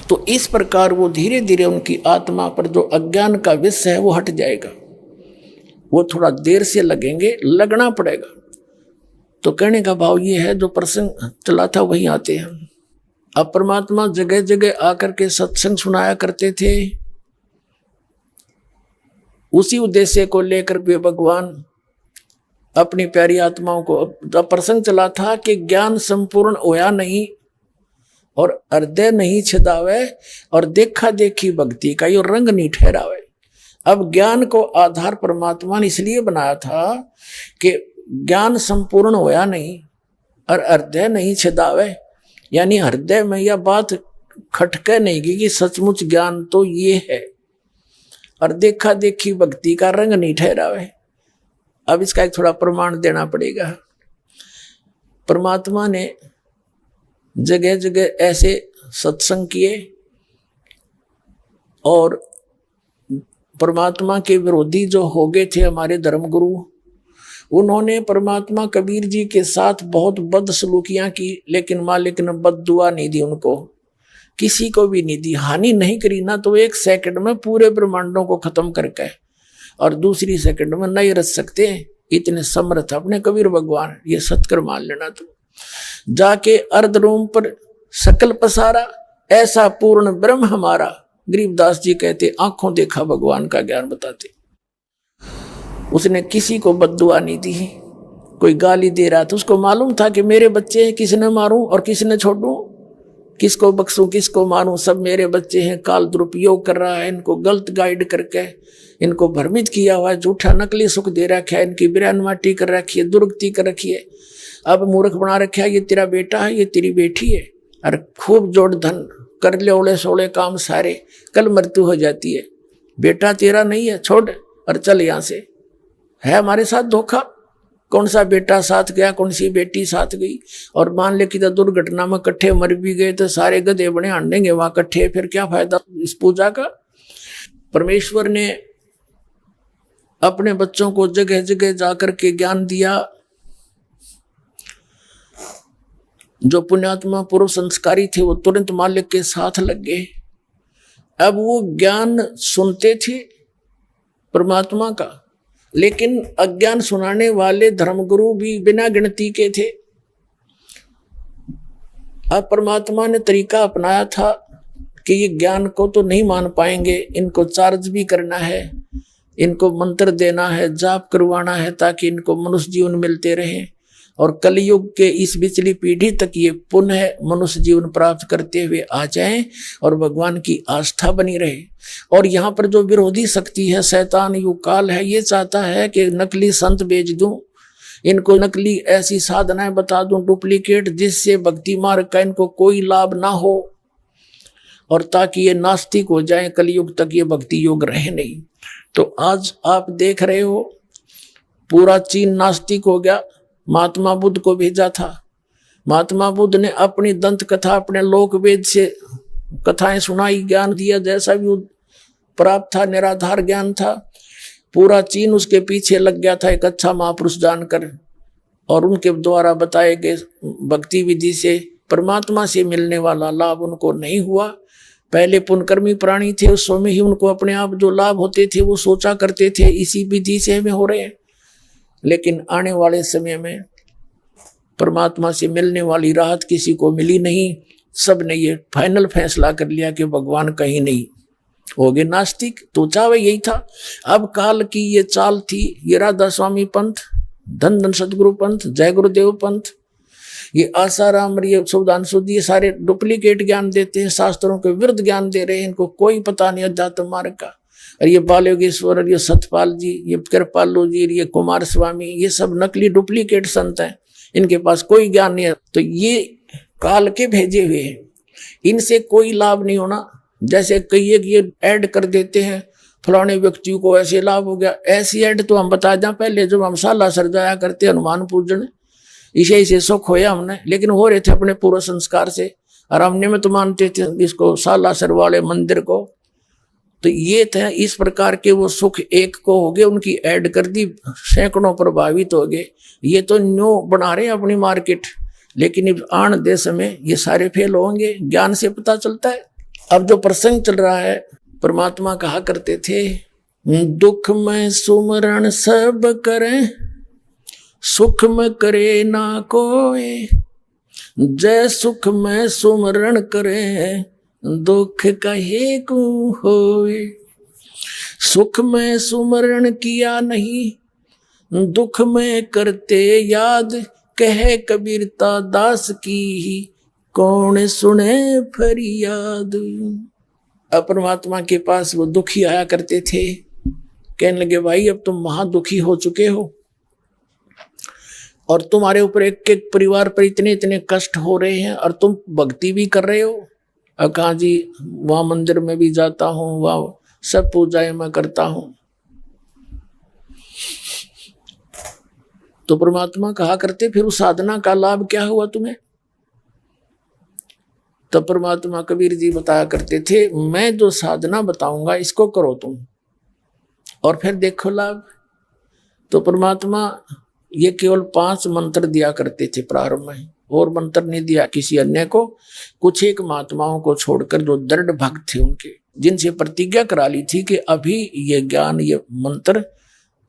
तो इस प्रकार वो धीरे धीरे उनकी आत्मा पर जो अज्ञान का विष है वो हट जाएगा। वो थोड़ा देर से लगेंगे, लगना पड़ेगा। तो कहने का भाव ये है, जो प्रसंग चला था वहीं आते हैं। अब परमात्मा जगह जगह आकर के सत्संग सुनाया करते थे, उसी उद्देश्य को लेकर वे भगवान अपनी प्यारी आत्माओं को, जब प्रसंग चला था कि ज्ञान संपूर्ण होया नहीं और हृदय नहीं छिदावे और देखा देखी भक्ति का यो रंग नहीं ठहरावे। अब ज्ञान को आधार परमात्मा ने इसलिए बनाया था कि ज्ञान संपूर्ण होया नहीं और हृदय नहीं छिदावे, यानी हृदय में यह बात खटके नहीं कि सचमुच ज्ञान तो ये है, और देखा देखी भक्ति का रंग नहीं ठहरावे। अब इसका एक थोड़ा प्रमाण देना पड़ेगा। परमात्मा ने जगह जगह ऐसे सत्संग किए और परमात्मा के विरोधी जो हो गए थे हमारे धर्मगुरु, उन्होंने परमात्मा कबीर जी के साथ बहुत बदसलूकियां की, लेकिन मालिक ने बद्दुआ नहीं दी उनको, किसी को भी नहीं दी, हानि नहीं करी ना। तो 1 सेकंड में पूरे ब्रह्मांडों को खत्म करके और दूसरी सेकंड में नहीं रच सकते, इतने समर्थ अपने कबीर भगवान। ये सत्कर मान लेना। तो जाके अर्ध रूम पर सकल पसारा, ऐसा पूर्ण ब्रह्म हमारा। गरीबदास जी कहते आंखों देखा भगवान का ज्ञान बताते। उसने किसी को बद्दुआ नहीं दी। कोई गाली दे रहा था, उसको मालूम था कि मेरे बच्चे हैं, किसने मारूं और किसने छोड़ूं, किसको बख्सूं किसको मारूं, सब मेरे बच्चे हैं। काल दुरुपयोग कर रहा है, इनको गलत गाइड करके इनको भ्रमित किया हुआ है, झूठा नकली सुख दे रखा है, इनकी बिरानमाटी कर रखी है, दुर्गति कर रखी है, अब मूर्ख बना रखा है। ये तेरा बेटा है, ये तेरी बेटी है, और खूब जोड़ धन कर ले ओले सोले काम सारे, कल मृत्यु हो जाती है। बेटा तेरा नहीं है, छोड़ और चल यहाँ से। है हमारे साथ धोखा, कौन सा बेटा साथ गया, कौन सी बेटी साथ गई। और मान ले कि दुर्घटना में कट्ठे मर भी गए तो सारे गधे बने हांडेंगे वहां कट्ठे, फिर क्या फायदा इस पूजा का। परमेश्वर ने अपने बच्चों को जगह जगह जाकर के ज्ञान दिया। जो पुण्यात्मा पूर्व संस्कारी थे वो तुरंत मालिक के साथ लग गए। अब वो ज्ञान सुनते थे परमात्मा का, लेकिन अज्ञान सुनाने वाले धर्मगुरु भी बिना गिनती के थे। अब परमात्मा ने तरीका अपनाया था कि ये ज्ञान को तो नहीं मान पाएंगे, इनको चार्ज भी करना है, इनको मंत्र देना है, जाप करवाना है, ताकि इनको मनुष्य जीवन मिलते रहे और कलयुग के इस पिछली पीढ़ी तक ये पुनः मनुष्य जीवन प्राप्त करते हुए आ जाएं और भगवान की आस्था बनी रहे। और यहाँ पर जो विरोधी शक्ति है, शैतान युग काल है, ये चाहता है कि नकली संत बेच दूं, इनको नकली ऐसी साधनाएं बता दूं डुप्लीकेट, जिससे भक्ति मार्ग का इनको कोई लाभ ना हो और ताकि ये नास्तिक हो जाएं, कलयुग तक ये भक्ति योग रहे नहीं। तो आज आप देख रहे हो पूरा चीन नास्तिक हो गया। महात्मा बुद्ध को भेजा था, महात्मा बुद्ध ने अपनी दंत कथा, अपने लोक वेद से कथाएं सुनाई, ज्ञान दिया, जैसा भी प्राप्त था, निराधार ज्ञान था। पूरा चीन उसके पीछे लग गया था एक अच्छा महापुरुष जानकर, और उनके द्वारा बताए गए भक्ति विधि से परमात्मा से मिलने वाला लाभ उनको नहीं हुआ। पहले पुण्यकर्मी प्राणी थे, उस समय ही उनको अपने आप जो लाभ होते थे वो सोचा करते थे इसी विधि से हमें हो रहे हैं। लेकिन आने वाले समय में परमात्मा से मिलने वाली राहत किसी को मिली नहीं। सब ने ये फाइनल फैसला कर लिया कि भगवान कहीं नहीं, हो गए नास्तिक। तो चाहे यही था। अब काल की ये चाल थी, ये राधा स्वामी पंथ, धन धन सदगुरु पंथ, जय गुरुदेव पंथ, ये आसाराम, ये सुधांशु, ये सारे डुप्लीकेट ज्ञान देते हैं, शास्त्रों के विरुद्ध ज्ञान दे रहे हैं, इनको कोई पता नहीं अध्यात्म मार्ग का। और ये बालयोगेश्वर, ये सतपाल जी, ये कृपालु जी, ये कुमार स्वामी, ये सब नकली डुप्लीकेट संत हैं, इनके पास कोई ज्ञान नहीं है। तो ये काल के भेजे हुए हैं, इनसे कोई लाभ नहीं होना। जैसे कई एक ये ऐड कर देते हैं, फलाने व्यक्ति को ऐसे लाभ हो गया, ऐसी ऐड तो हम बता दें पहले, जब हम साला सर करते हनुमान पूजन, इसे इसे सुख होया हमने, लेकिन हो रहे थे अपने पूर्व संस्कार से, और हमने में तो मानते थे इसको सालासर वाले मंदिर को। तो ये थे इस प्रकार के वो सुख एक को हो गए, उनकी ऐड कर दी, सैकड़ों प्रभावित हो गए। ये तो न्यू बना रहे हैं अपनी मार्केट, लेकिन आन देश में ये सारे फेल होंगे। ज्ञान से पता चलता है। अब जो प्रसंग चल रहा है, परमात्मा कहा करते थे, दुख में सुमरण सब करें, सुख में करे ना कोई, जय सुख में सुमरण करे, दुख कहे को होए। सुख में सुमरण किया नहीं, दुख में करते याद, कहे कबीरता दास की ही, कौन सुने फरियाद। अब परमात्मा के पास वो दुखी आया करते थे, कहने लगे भाई अब तुम महादुखी हो चुके हो और तुम्हारे ऊपर एक एक परिवार पर इतने इतने कष्ट हो रहे हैं, और तुम भक्ति भी कर रहे हो। अब कहा जी वहाँ मंदिर में भी जाता हूँ, वहाँ सब पूजाएं मैं करता हूँ। तो परमात्मा कहा करते फिर उस साधना का लाभ क्या हुआ तुम्हें? तो परमात्मा कबीर जी बताया करते थे, मैं जो साधना बताऊंगा इसको करो तुम और फिर देखो लाभ। तो परमात्मा ये केवल 5 मंत्र दिया करते थे प्रारंभ में, और मंत्र नहीं दिया किसी अन्य को। कुछ एक महात्माओं को छोड़कर जो दृढ़ भक्त थे उनके, जिनसे प्रतिज्ञा करा ली थी कि अभी ये ज्ञान ये मंत्र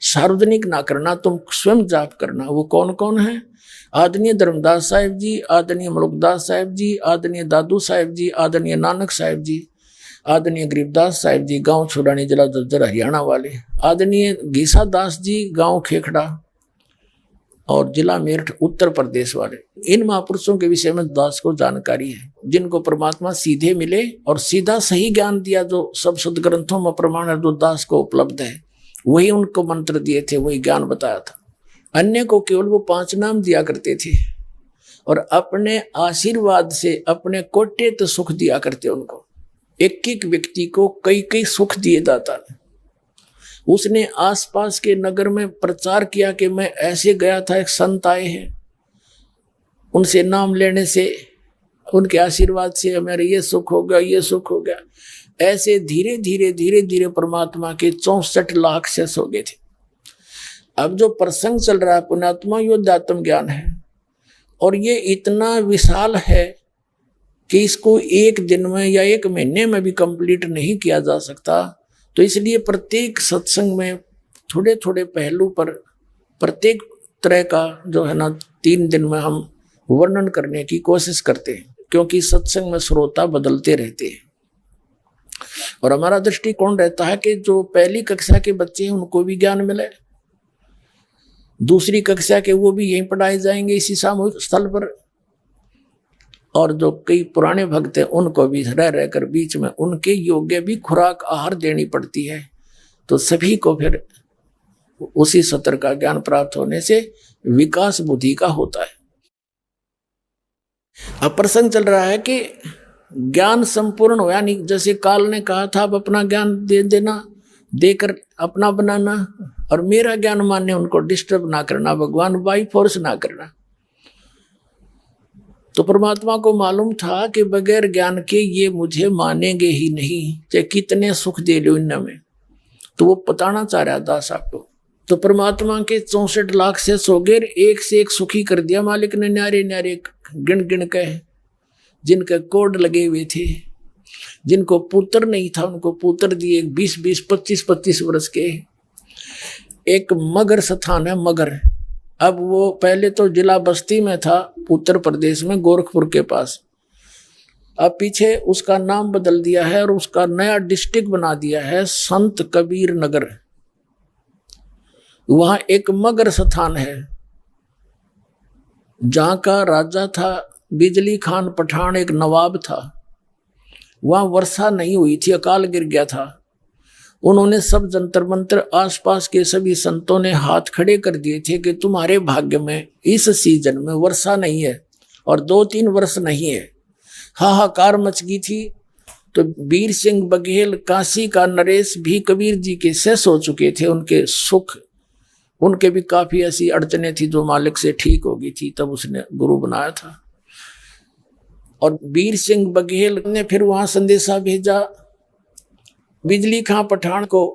सार्वजनिक ना करना, तुम स्वयं जाप करना। वो कौन कौन है? आदरणीय धर्मदास साहिब जी, आदरणीय मलुकदास साहिब जी, आदरणीय दादू साहिब जी, आदरणीय नानक साहिब जी, आदरणीय गरीबदास साहिब जी गांव छुड़ानी जिला जज्जर हरियाणा वाले, आदरणीय गीसा दास जी गांव खेखड़ा और जिला मेरठ उत्तर प्रदेश वाले। इन महापुरुषों के विषय में दास को जानकारी है, जिनको परमात्मा सीधे मिले और सीधा सही ज्ञान दिया, जो सब सदग्रंथों में प्रमाण है, जो दास को उपलब्ध है, वही उनको मंत्र दिए थे, वही ज्ञान बताया था। अन्य को केवल वो 5 नाम दिया करते थे और अपने आशीर्वाद से अपने कोटे तो सुख दिया करते उनको। एक एक व्यक्ति को कई कई सुख दिए दाता ने। उसने आसपास के नगर में प्रचार किया कि मैं ऐसे गया था, एक संत आए हैं, उनसे नाम लेने से उनके आशीर्वाद से मेरे ये सुख हो गया, ये सुख हो गया। ऐसे धीरे धीरे परमात्मा के 64 लाख शेष हो गए थे। अब जो प्रसंग चल रहा है पुण्यात्मा योद्धात्म ज्ञान है, और ये इतना विशाल है कि इसको एक दिन में या एक महीने में भी कंप्लीट नहीं किया जा सकता। तो इसलिए प्रत्येक सत्संग में थोड़े थोड़े पहलू पर प्रत्येक तरह का जो है ना 3 दिन में हम वर्णन करने की कोशिश करते हैं, क्योंकि सत्संग में श्रोता बदलते रहते हैं। और हमारा दृष्टिकोण रहता है कि जो पहली कक्षा के बच्चे हैं उनको भी ज्ञान मिले, दूसरी कक्षा के वो भी यहीं पढ़ाए जाएंगे इसी सामूहिक स्थल पर, और जो कई पुराने भक्त हैं उनको भी रह कर बीच में उनके योग्य भी खुराक आहार देनी पड़ती है। तो सभी को फिर उसी सत्र का ज्ञान प्राप्त होने से विकास बुद्धि का होता है। अब प्रसंग चल रहा है कि ज्ञान संपूर्ण हो, यानी जैसे काल ने कहा था अब अपना ज्ञान दे देना, देकर अपना बनाना, और मेरा ज्ञान मानने उनको डिस्टर्ब ना करना, भगवान बाई फोर्स ना करना। तो परमात्मा को मालूम था कि बगैर ज्ञान के ये मुझे मानेंगे ही नहीं, चाहे कितने सुख दे लो इनमें। तो वो बताना चाह रहा दास आपको। तो परमात्मा के 64 लाख से सोगेर एक से एक सुखी कर दिया मालिक ने, न्यारे न्यारे गिन गिन के, जिनके कोड लगे हुए थे, जिनको पुत्र नहीं था उनको पुत्र दिए, 20-20, 25-25 वर्ष के। एक मगर स्थान है मगर, अब वो पहले तो जिला बस्ती में था उत्तर प्रदेश में गोरखपुर के पास, अब पीछे उसका नाम बदल दिया है और उसका नया डिस्ट्रिक्ट बना दिया है संत कबीर नगर। वहां एक मगर स्थान है जहां का राजा था बिजली खान पठान, एक नवाब था। वहां वर्षा नहीं हुई थी, अकाल गिर गया था। उन्होंने सब जंतर मंत्र आसपास के सभी संतों ने हाथ खड़े कर दिए थे कि तुम्हारे भाग्य में इस सीजन में वर्षा नहीं है और 2-3 वर्ष नहीं है। हाहाकार मच गई थी। तो वीर सिंह बघेल, काशी का नरेश भी कबीर जी के शेष हो चुके थे, उनके सुख, उनके भी काफी ऐसी अड़चने थी जो मालिक से ठीक हो गई थी, तब उसने गुरु बनाया था। और वीर सिंह बघेल ने फिर वहां संदेशा भेजा बिजली खां पठान को।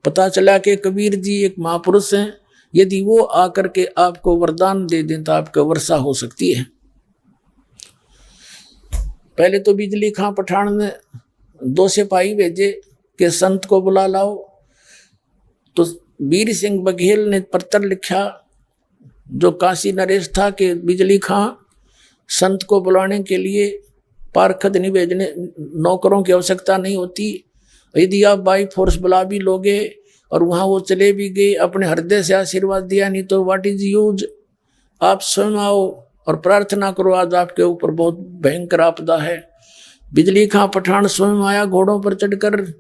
पता चला कि कबीर जी एक महापुरुष हैं, यदि वो आकर के आपको वरदान दे दें तो आपको वर्षा हो सकती है। पहले तो बिजली खां पठान ने 2 सिपाही भेजे कि संत को बुला लाओ। तो वीर सिंह बघेल ने पत्र लिखा जो काशी नरेश था कि बिजली खां संत को बुलाने के लिए पारखद नहीं भेजने, नौकरों की आवश्यकता नहीं होती। यदि आप बाई फोर्स बुला भी लोगे और वहाँ वो चले भी गए, अपने हृदय से आशीर्वाद दिया नहीं तो व्हाट इज यूज। आप स्वयं आओ और प्रार्थना करो, आज आपके ऊपर बहुत भयंकर आपदा है। बिजली खां पठान स्वयं आया घोड़ों पर चढ़कर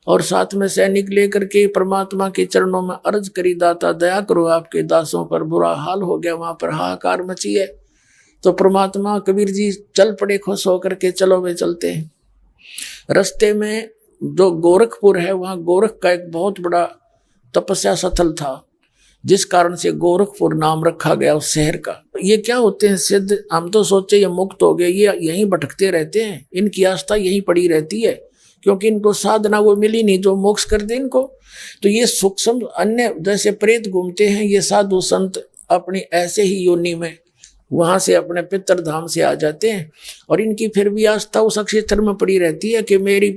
और साथ में सैनिक लेकर के परमात्मा के चरणों में अर्ज करी, दाता दया करो आपके दासों पर बुरा हाल हो गया, वहां पर हाहाकार मची है। तो परमात्मा कबीर जी चल पड़े खुश होकर के, चलो वे चलते हैं। रास्ते में जो गोरखपुर है वहाँ गोरख का एक बहुत बड़ा तपस्या स्थल था। जिस कारण से गोरखपुर नाम रखा गया उस शहर का। ये क्या होते हैं सिद्ध, हम तो सोचे ये मुक्त हो गए, ये यहीं भटकते रहते हैं, इनकी आस्था यहीं पड़ी रहती है, क्योंकि इनको साधना वो मिली नहीं जो मोक्ष कर दे इनको। तो ये सूक्ष्म अन्य जैसे प्रेत घूमते हैं, ये साधु संत अपनी ऐसे ही योनि में वहां से अपने पितर धाम से आ जाते हैं, और इनकी फिर भी आस्था उस अक्षेत्र में पड़ी रहती है कि मेरी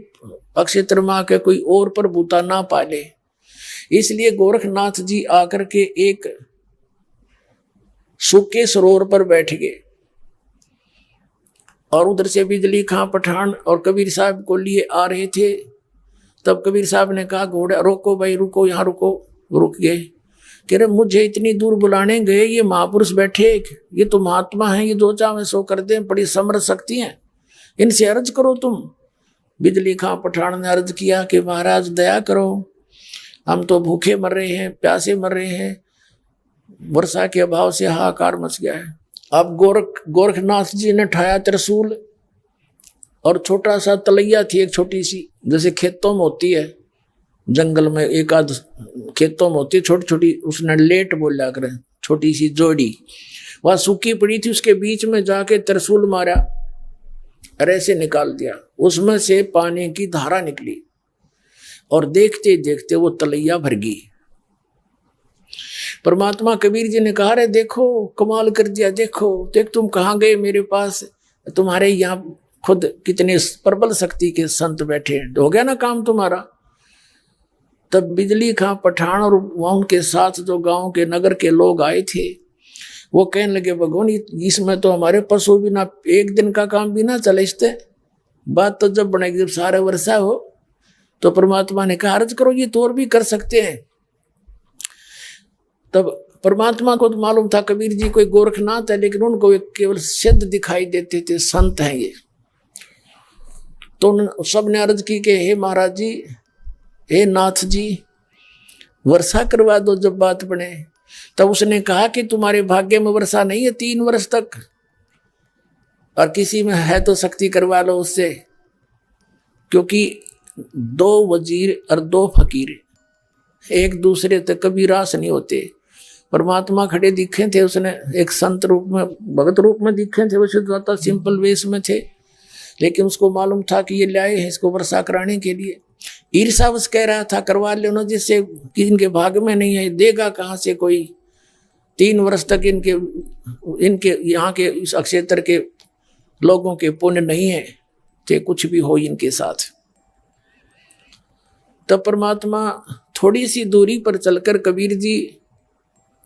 अक्षेत्र में आके कोई और प्रभुता ना पाले। इसलिए गोरखनाथ जी आकर के एक सूखे सरोवर पर बैठ गए, और उधर से बिजली खां पठान और कबीर साहब को लिए आ रहे थे। तब कबीर साहब ने कहा घोड़ा रोको भाई, रुको, यहाँ रुको। रुक गए। कह रहे मुझे इतनी दूर बुलाने गए, ये महापुरुष बैठे, ये तो महात्मा हैं, ये जो चाहे सो कर दें, बड़ी समर्थ शक्ति हैं, इनसे अर्ज करो तुम। बिजली खां पठान ने अर्ज किया कि महाराज दया करो, हम तो भूखे मर रहे हैं, प्यासे मर रहे हैं, वर्षा के अभाव से हाहाकार मच गया है। अब गोरखनाथ जी ने उठाया त्रिशूल, और छोटा सा तलैया थी एक छोटी सी, जैसे खेतों में होती है, जंगल में एक आध खेतों में होती है छोटी छोटी, उसने लेट बोला कर छोटी सी जोड़ी, वह सूखी पड़ी थी, उसके बीच में जाके त्रिशूल मारा और ऐसे निकाल दिया, उसमें से पानी की धारा निकली, और देखते देखते वो तलैया भर गई। परमात्मा कबीर जी ने कहा रे देखो कमाल कर दिया, देखो देख तुम कहाँ गए, मेरे पास तुम्हारे यहाँ खुद कितने प्रबल शक्ति के संत बैठे हैं, हो गया ना काम तुम्हारा। तब बिजली खां पठान और वहाँ उनके साथ जो गांव के नगर के लोग आए थे, वो कहने लगे भगवान इसमें तो हमारे पशु भी ना, एक दिन का काम भी ना चले इससे, बात तो जब बनेगी जब सारे वर्षा हो। तो परमात्मा ने कहा अर्ज करो, ये तो और भी कर सकते हैं। तब परमात्मा को तो मालूम था कबीर जी कोई गोरखनाथ है, लेकिन उनको केवल सिद्ध दिखाई देते थे, संत हैं ये। तो सबने अर्ज की कि हे महाराज जी, हे नाथ जी, वर्षा करवा दो जब बात बने। तब उसने कहा कि तुम्हारे भाग्य में वर्षा नहीं है 3 वर्ष तक, और किसी में है तो शक्ति करवा लो उससे, क्योंकि 2 वजीर और 2 फकीर एक दूसरे तक कभी रास नहीं होते। परमात्मा खड़े दिखे थे, उसने एक संत रूप में, भगत रूप में दिखे थे, वैसे ज्यादा सिंपल वेश में थे, लेकिन उसको मालूम था कि ये लाए हैं इसको वर्षा कराने के लिए। ईर्षावश कह रहा था करवा लो ना, जिससे कि इनके भाग में नहीं है, देगा कहाँ से कोई, 3 वर्ष तक इनके यहाँ के इस अक्षेत्र के लोगों के पुण्य नहीं है, चाहे कुछ भी हो इनके साथ। तब परमात्मा थोड़ी सी दूरी पर चलकर कबीर जी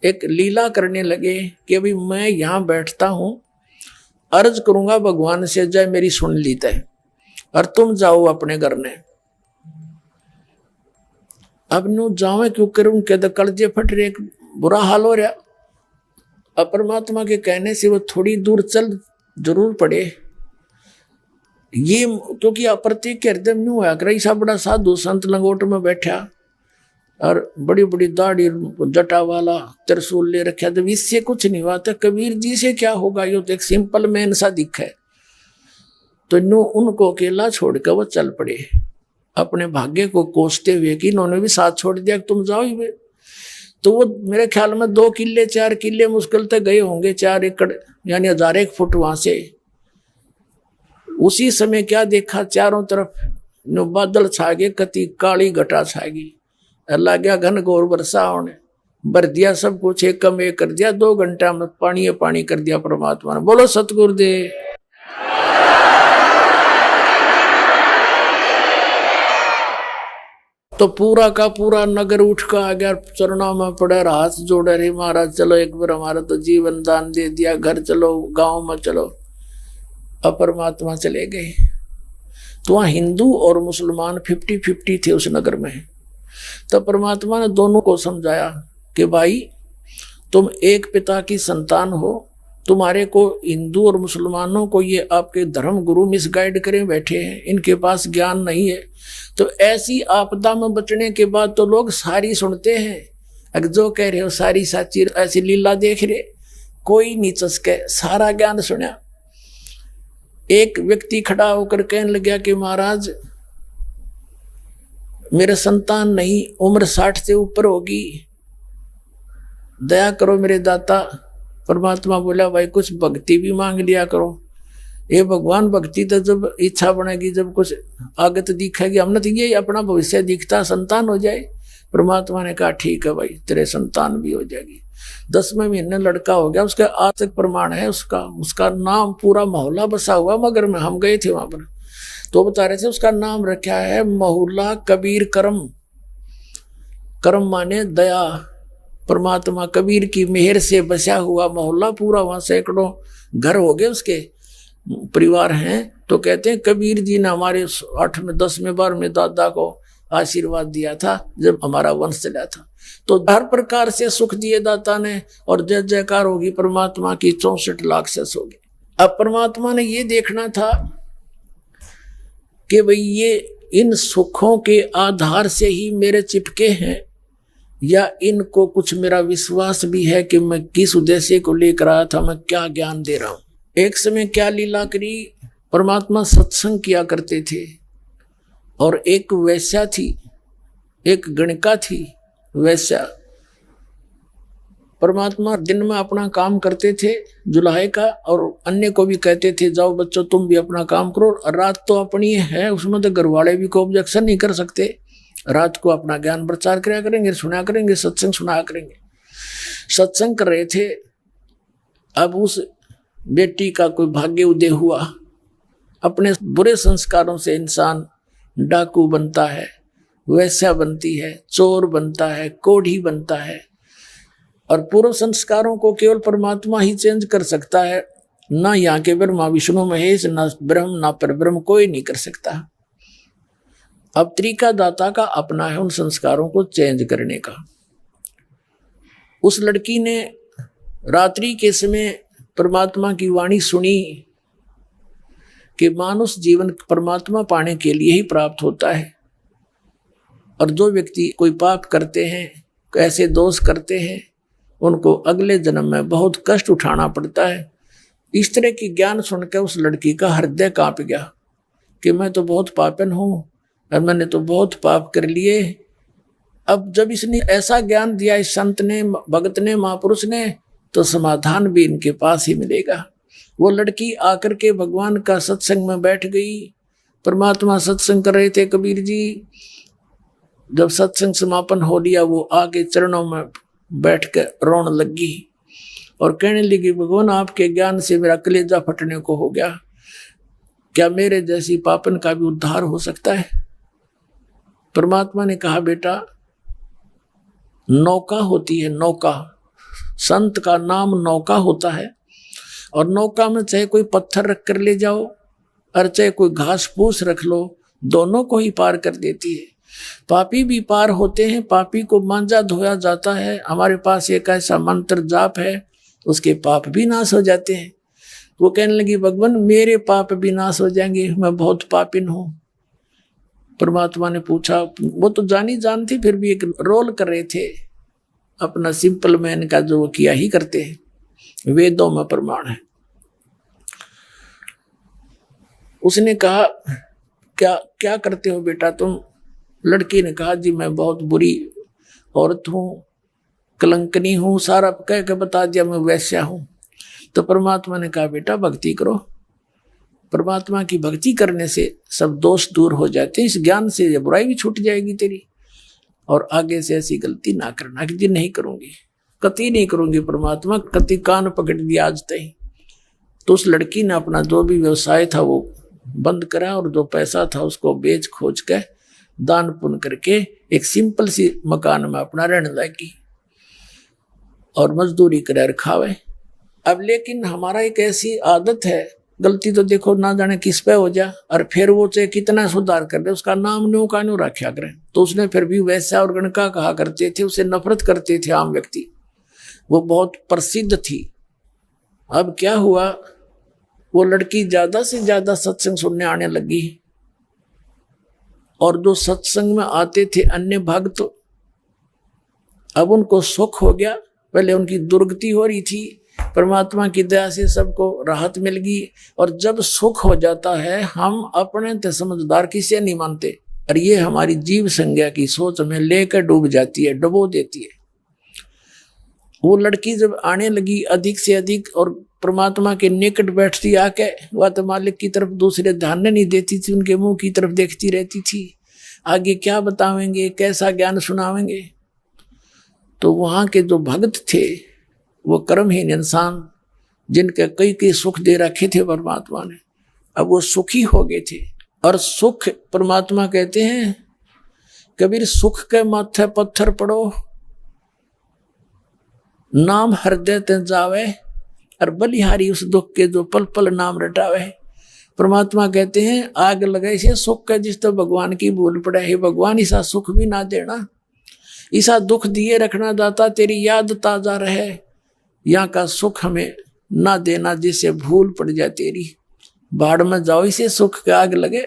एक लीला करने लगे कि अभी मैं यहाँ बैठता हूँ, अर्ज करूंगा भगवान से, जय मेरी सुन लीता है, और तुम जाओ अपने घर में। अब नु जावे क्यों करूं, के तो कलजे फट रहे, बुरा हाल हो रहा। अब परमात्मा के कहने से वो थोड़ी दूर चल जरूर पड़े, ये क्योंकि प्रत्येक के हृदय में हुआ कर ऐसा बड़ा साधु संत लंगोट में बैठा, और बड़ी बड़ी दाढ़ी जटा वाला त्रिशूल ले रखा, जब इससे कुछ नहीं हुआ तो कबीर जी से क्या होगा, ये तो एक सिंपल मैन सा दिखा है। तो नो उनको अकेला छोड़कर वो चल पड़े, अपने भाग्य को कोसते हुए कि इन्होंने भी साथ छोड़ दिया, तुम जाओ ही। तो वो मेरे ख्याल में 2 किले 4 किले मुश्किल तक गए होंगे, 4 एकड़ यानी 1000 फुट वहां से। उसी समय क्या देखा, चारों तरफ नो बादल छा गए, कति काली घटा छा गई, अल्लाह गया घन घोर वर्षा होने, भर दिया सब कुछ, एक कम एक कर दिया, 2 घंटा में पानी कर दिया परमात्मा ने। बोलो सतगुरुदेव। तो पूरा का पूरा नगर उठ का आ गया, चरणों में पड़ा, हाथ जोड़ा, रे महाराज चलो एक बार, हमारा तो जीवन दान दे दिया, घर चलो, गांव में चलो। अब परमात्मा चले गए। तो वहाँ हिंदू और मुसलमान 50-50 थे उस नगर में। तब परमात्मा ने दोनों को समझाया कि भाई तुम एक पिता की संतान हो, तुम्हारे को हिंदू और मुसलमानों को ये आपके धर्म गुरु मिसगाइड करे बैठे हैं, इनके पास ज्ञान नहीं है। तो ऐसी आपदा में बचने के बाद तो लोग सारी सुनते हैं, अगर जो कह रहे हो सारी साची, ऐसी लीला देख रहे, कोई नहीं चसके, सारा ज्ञान सुना। एक व्यक्ति खड़ा होकर कहने लगा कि महाराज मेरे संतान नहीं, उम्र 60 से ऊपर होगी, दया करो मेरे दाता। परमात्मा बोला भाई कुछ भक्ति भी मांग लिया करो। ये भगवान भक्ति तो जब इच्छा बनेगी, जब कुछ आगत दिखेगी, हमने तो ये अपना भविष्य दिखता संतान हो जाए। परमात्मा ने कहा ठीक है भाई तेरे संतान भी हो जाएगी। 10वें महीने लड़का हो गया। उसका आज तक प्रमाण है, उसका नाम पूरा मोहल्ला बसा हुआ मगर में, हम गए थे वहां पर तो बता रहे थे उसका नाम रखा है मोहल्ला कबीर करम। करम माने दया। परमात्मा कबीर की मेहर से बसा हुआ मोहल्ला पूरा, वहां सैकड़ों घर हो गए उसके परिवार हैं। तो कहते हैं कबीर जी ने हमारे 8वें 10वें 12वें दादा को आशीर्वाद दिया था जब हमारा वंश चला था। तो हर प्रकार से सुख दिए दाता ने, और जय जयकार होगी परमात्मा की 64 लाख से होगी। अब परमात्मा ने ये देखना था कि भाई ये इन सुखों के आधार से ही मेरे चिपके हैं, या इनको कुछ मेरा विश्वास भी है कि मैं किस उद्देश्य को लेकर आया था, मैं क्या ज्ञान दे रहा हूं। एक समय क्या लीला करी, परमात्मा सत्संग किया करते थे और एक वैश्या थी, एक गणिका थी वैश्या। परमात्मा दिन में अपना काम करते थे जुलाहे का, और अन्य को भी कहते थे जाओ बच्चों तुम भी अपना काम करो। रात तो अपनी है, उसमें तो घर वाले भी को ऑब्जेक्शन नहीं कर सकते। रात को अपना ज्ञान प्रचार कराया करेंगे, सुना करेंगे, सत्संग सुनाया करेंगे। सत्संग कर रहे थे। अब उस बेटी का कोई भाग्य उदय हुआ। अपने बुरे संस्कारों से इंसान डाकू बनता है, वैश्या बनती है, चोर बनता है, कोढ़ी बनता है, और पूर्व संस्कारों को केवल परमात्मा ही चेंज कर सकता है। ना यहाँ के ब्रह्मा विष्णु महेश, ना ब्रह्म ना परब्रह्म, कोई नहीं कर सकता। अब तरीका दाता का अपना है उन संस्कारों को चेंज करने का। उस लड़की ने रात्रि के समय परमात्मा की वाणी सुनी कि मानुष जीवन परमात्मा पाने के लिए ही प्राप्त होता है, और जो व्यक्ति कोई पाप करते हैं, ऐसे दोष करते हैं, उनको अगले जन्म में बहुत कष्ट उठाना पड़ता है। इस तरह की ज्ञान सुनकर उस लड़की का हृदय कांप गया कि मैं तो बहुत पापन हूँ और मैंने तो बहुत पाप कर लिए। अब जब इसने ऐसा ज्ञान दिया इस संत ने, भगत ने, महापुरुष ने, तो समाधान भी इनके पास ही मिलेगा। वो लड़की आकर के भगवान का सत्संग में बैठ गई। परमात्मा सत्संग कर रहे थे कबीर जी। जब सत्संग समापन हो लिया, वो आगे चरणों में बैठ कर रोने लगी और कहने लगी भगवान आपके ज्ञान से मेरा कलेजा फटने को हो गया। क्या मेरे जैसी पापन का भी उद्धार हो सकता है? परमात्मा ने कहा बेटा नौका होती है, नौका, संत का नाम नौका होता है, और नौका में चाहे कोई पत्थर रख कर ले जाओ और चाहे कोई घास फूस रख लो, दोनों को ही पार कर देती है। पापी भी पार होते हैं, पापी को मांजा धोया जाता है। हमारे पास एक ऐसा मंत्र जाप है, उसके पाप भी नाश हो जाते हैं। वो कहने लगी भगवान मेरे पाप भी नाश हो जाएंगे, मैं बहुत पापिन हूँ। परमात्मा ने पूछा, वो तो जानी जानती फिर भी एक रोल कर रहे थे, अपना सिंपल मैन का जो वो किया ही करते हैं, वेदों में प्रमाण है। उसने कहा क्या क्या करते हो बेटा तुम? लड़की ने कहा जी मैं बहुत बुरी औरत हूँ, कलंकनी हूँ, सारा कह के बता दिया मैं वैश्या हूँ। तो परमात्मा ने कहा बेटा भक्ति करो, परमात्मा की भक्ति करने से सब दोष दूर हो जाते हैं, इस ज्ञान से ये बुराई भी छूट जाएगी तेरी, और आगे से ऐसी गलती ना करना कि जी नहीं करूंगी, कति नहीं करूंगी। परमात्मा कति कान पकड़ दिया आज तक। तो उस लड़की ने अपना जो भी व्यवसाय था वो बंद करा, और जो पैसा था उसको बेच खोज के दान पुण्य करके एक सिंपल सी मकान में अपना रहने लगी और मजदूरी कर खावे। अब लेकिन हमारा एक ऐसी आदत है, गलती तो देखो ना जाने किस पे हो जा, और फिर वो चाहे कितना सुधार कर दे उसका नाम न्यू का न्यू रखा करें। तो उसने फिर भी वैसा और गणका कहा करते थे, उसे नफरत करते थे आम व्यक्ति, वो बहुत प्रसिद्ध थी। अब क्या हुआ, वो लड़की ज्यादा से ज्यादा सत्संग सुनने आने लगी, और जो सत्संग में आते थे अन्य भक्त, अब उनको सुख हो गया। पहले उनकी दुर्गति हो रही थी, परमात्मा की दया से सबको राहत मिल गई। और जब सुख हो जाता है, हम अपने ते समझदार किसे नहीं मानते, और ये हमारी जीव संज्ञा की सोच में लेकर डूब जाती है, डुबो देती है। वो लड़की जब आने लगी अधिक से अधिक और परमात्मा के निकट बैठती आके, वह तो मालिक की तरफ दूसरे ध्यान नहीं देती थी, उनके मुंह की तरफ देखती रहती थी, आगे क्या बतावेंगे, कैसा ज्ञान सुनावेंगे। तो वहां के जो भक्त थे वो कर्महीन इंसान, जिनके कई कई सुख दे रखे थे परमात्मा ने, अब वो सुखी हो गए थे। और सुख परमात्मा कहते हैं कबीर, सुख के माथे पत्थर पड़ो, नाम हृदय ते जावे, और बलिहारी उस दुख के जो पल पल नाम रटावे। परमात्मा कहते हैं आग लगाई से सुख का जिस तो भगवान की भूल पड़े है, भगवान ऐसा सुख भी ना देना, ऐसा दुख दिए रखना दाता तेरी याद ताजा रहे, यहाँ का सुख हमें ना देना जिससे भूल पड़ जाए तेरी, बाढ़ में जाओ इसे सुख के आग लगे।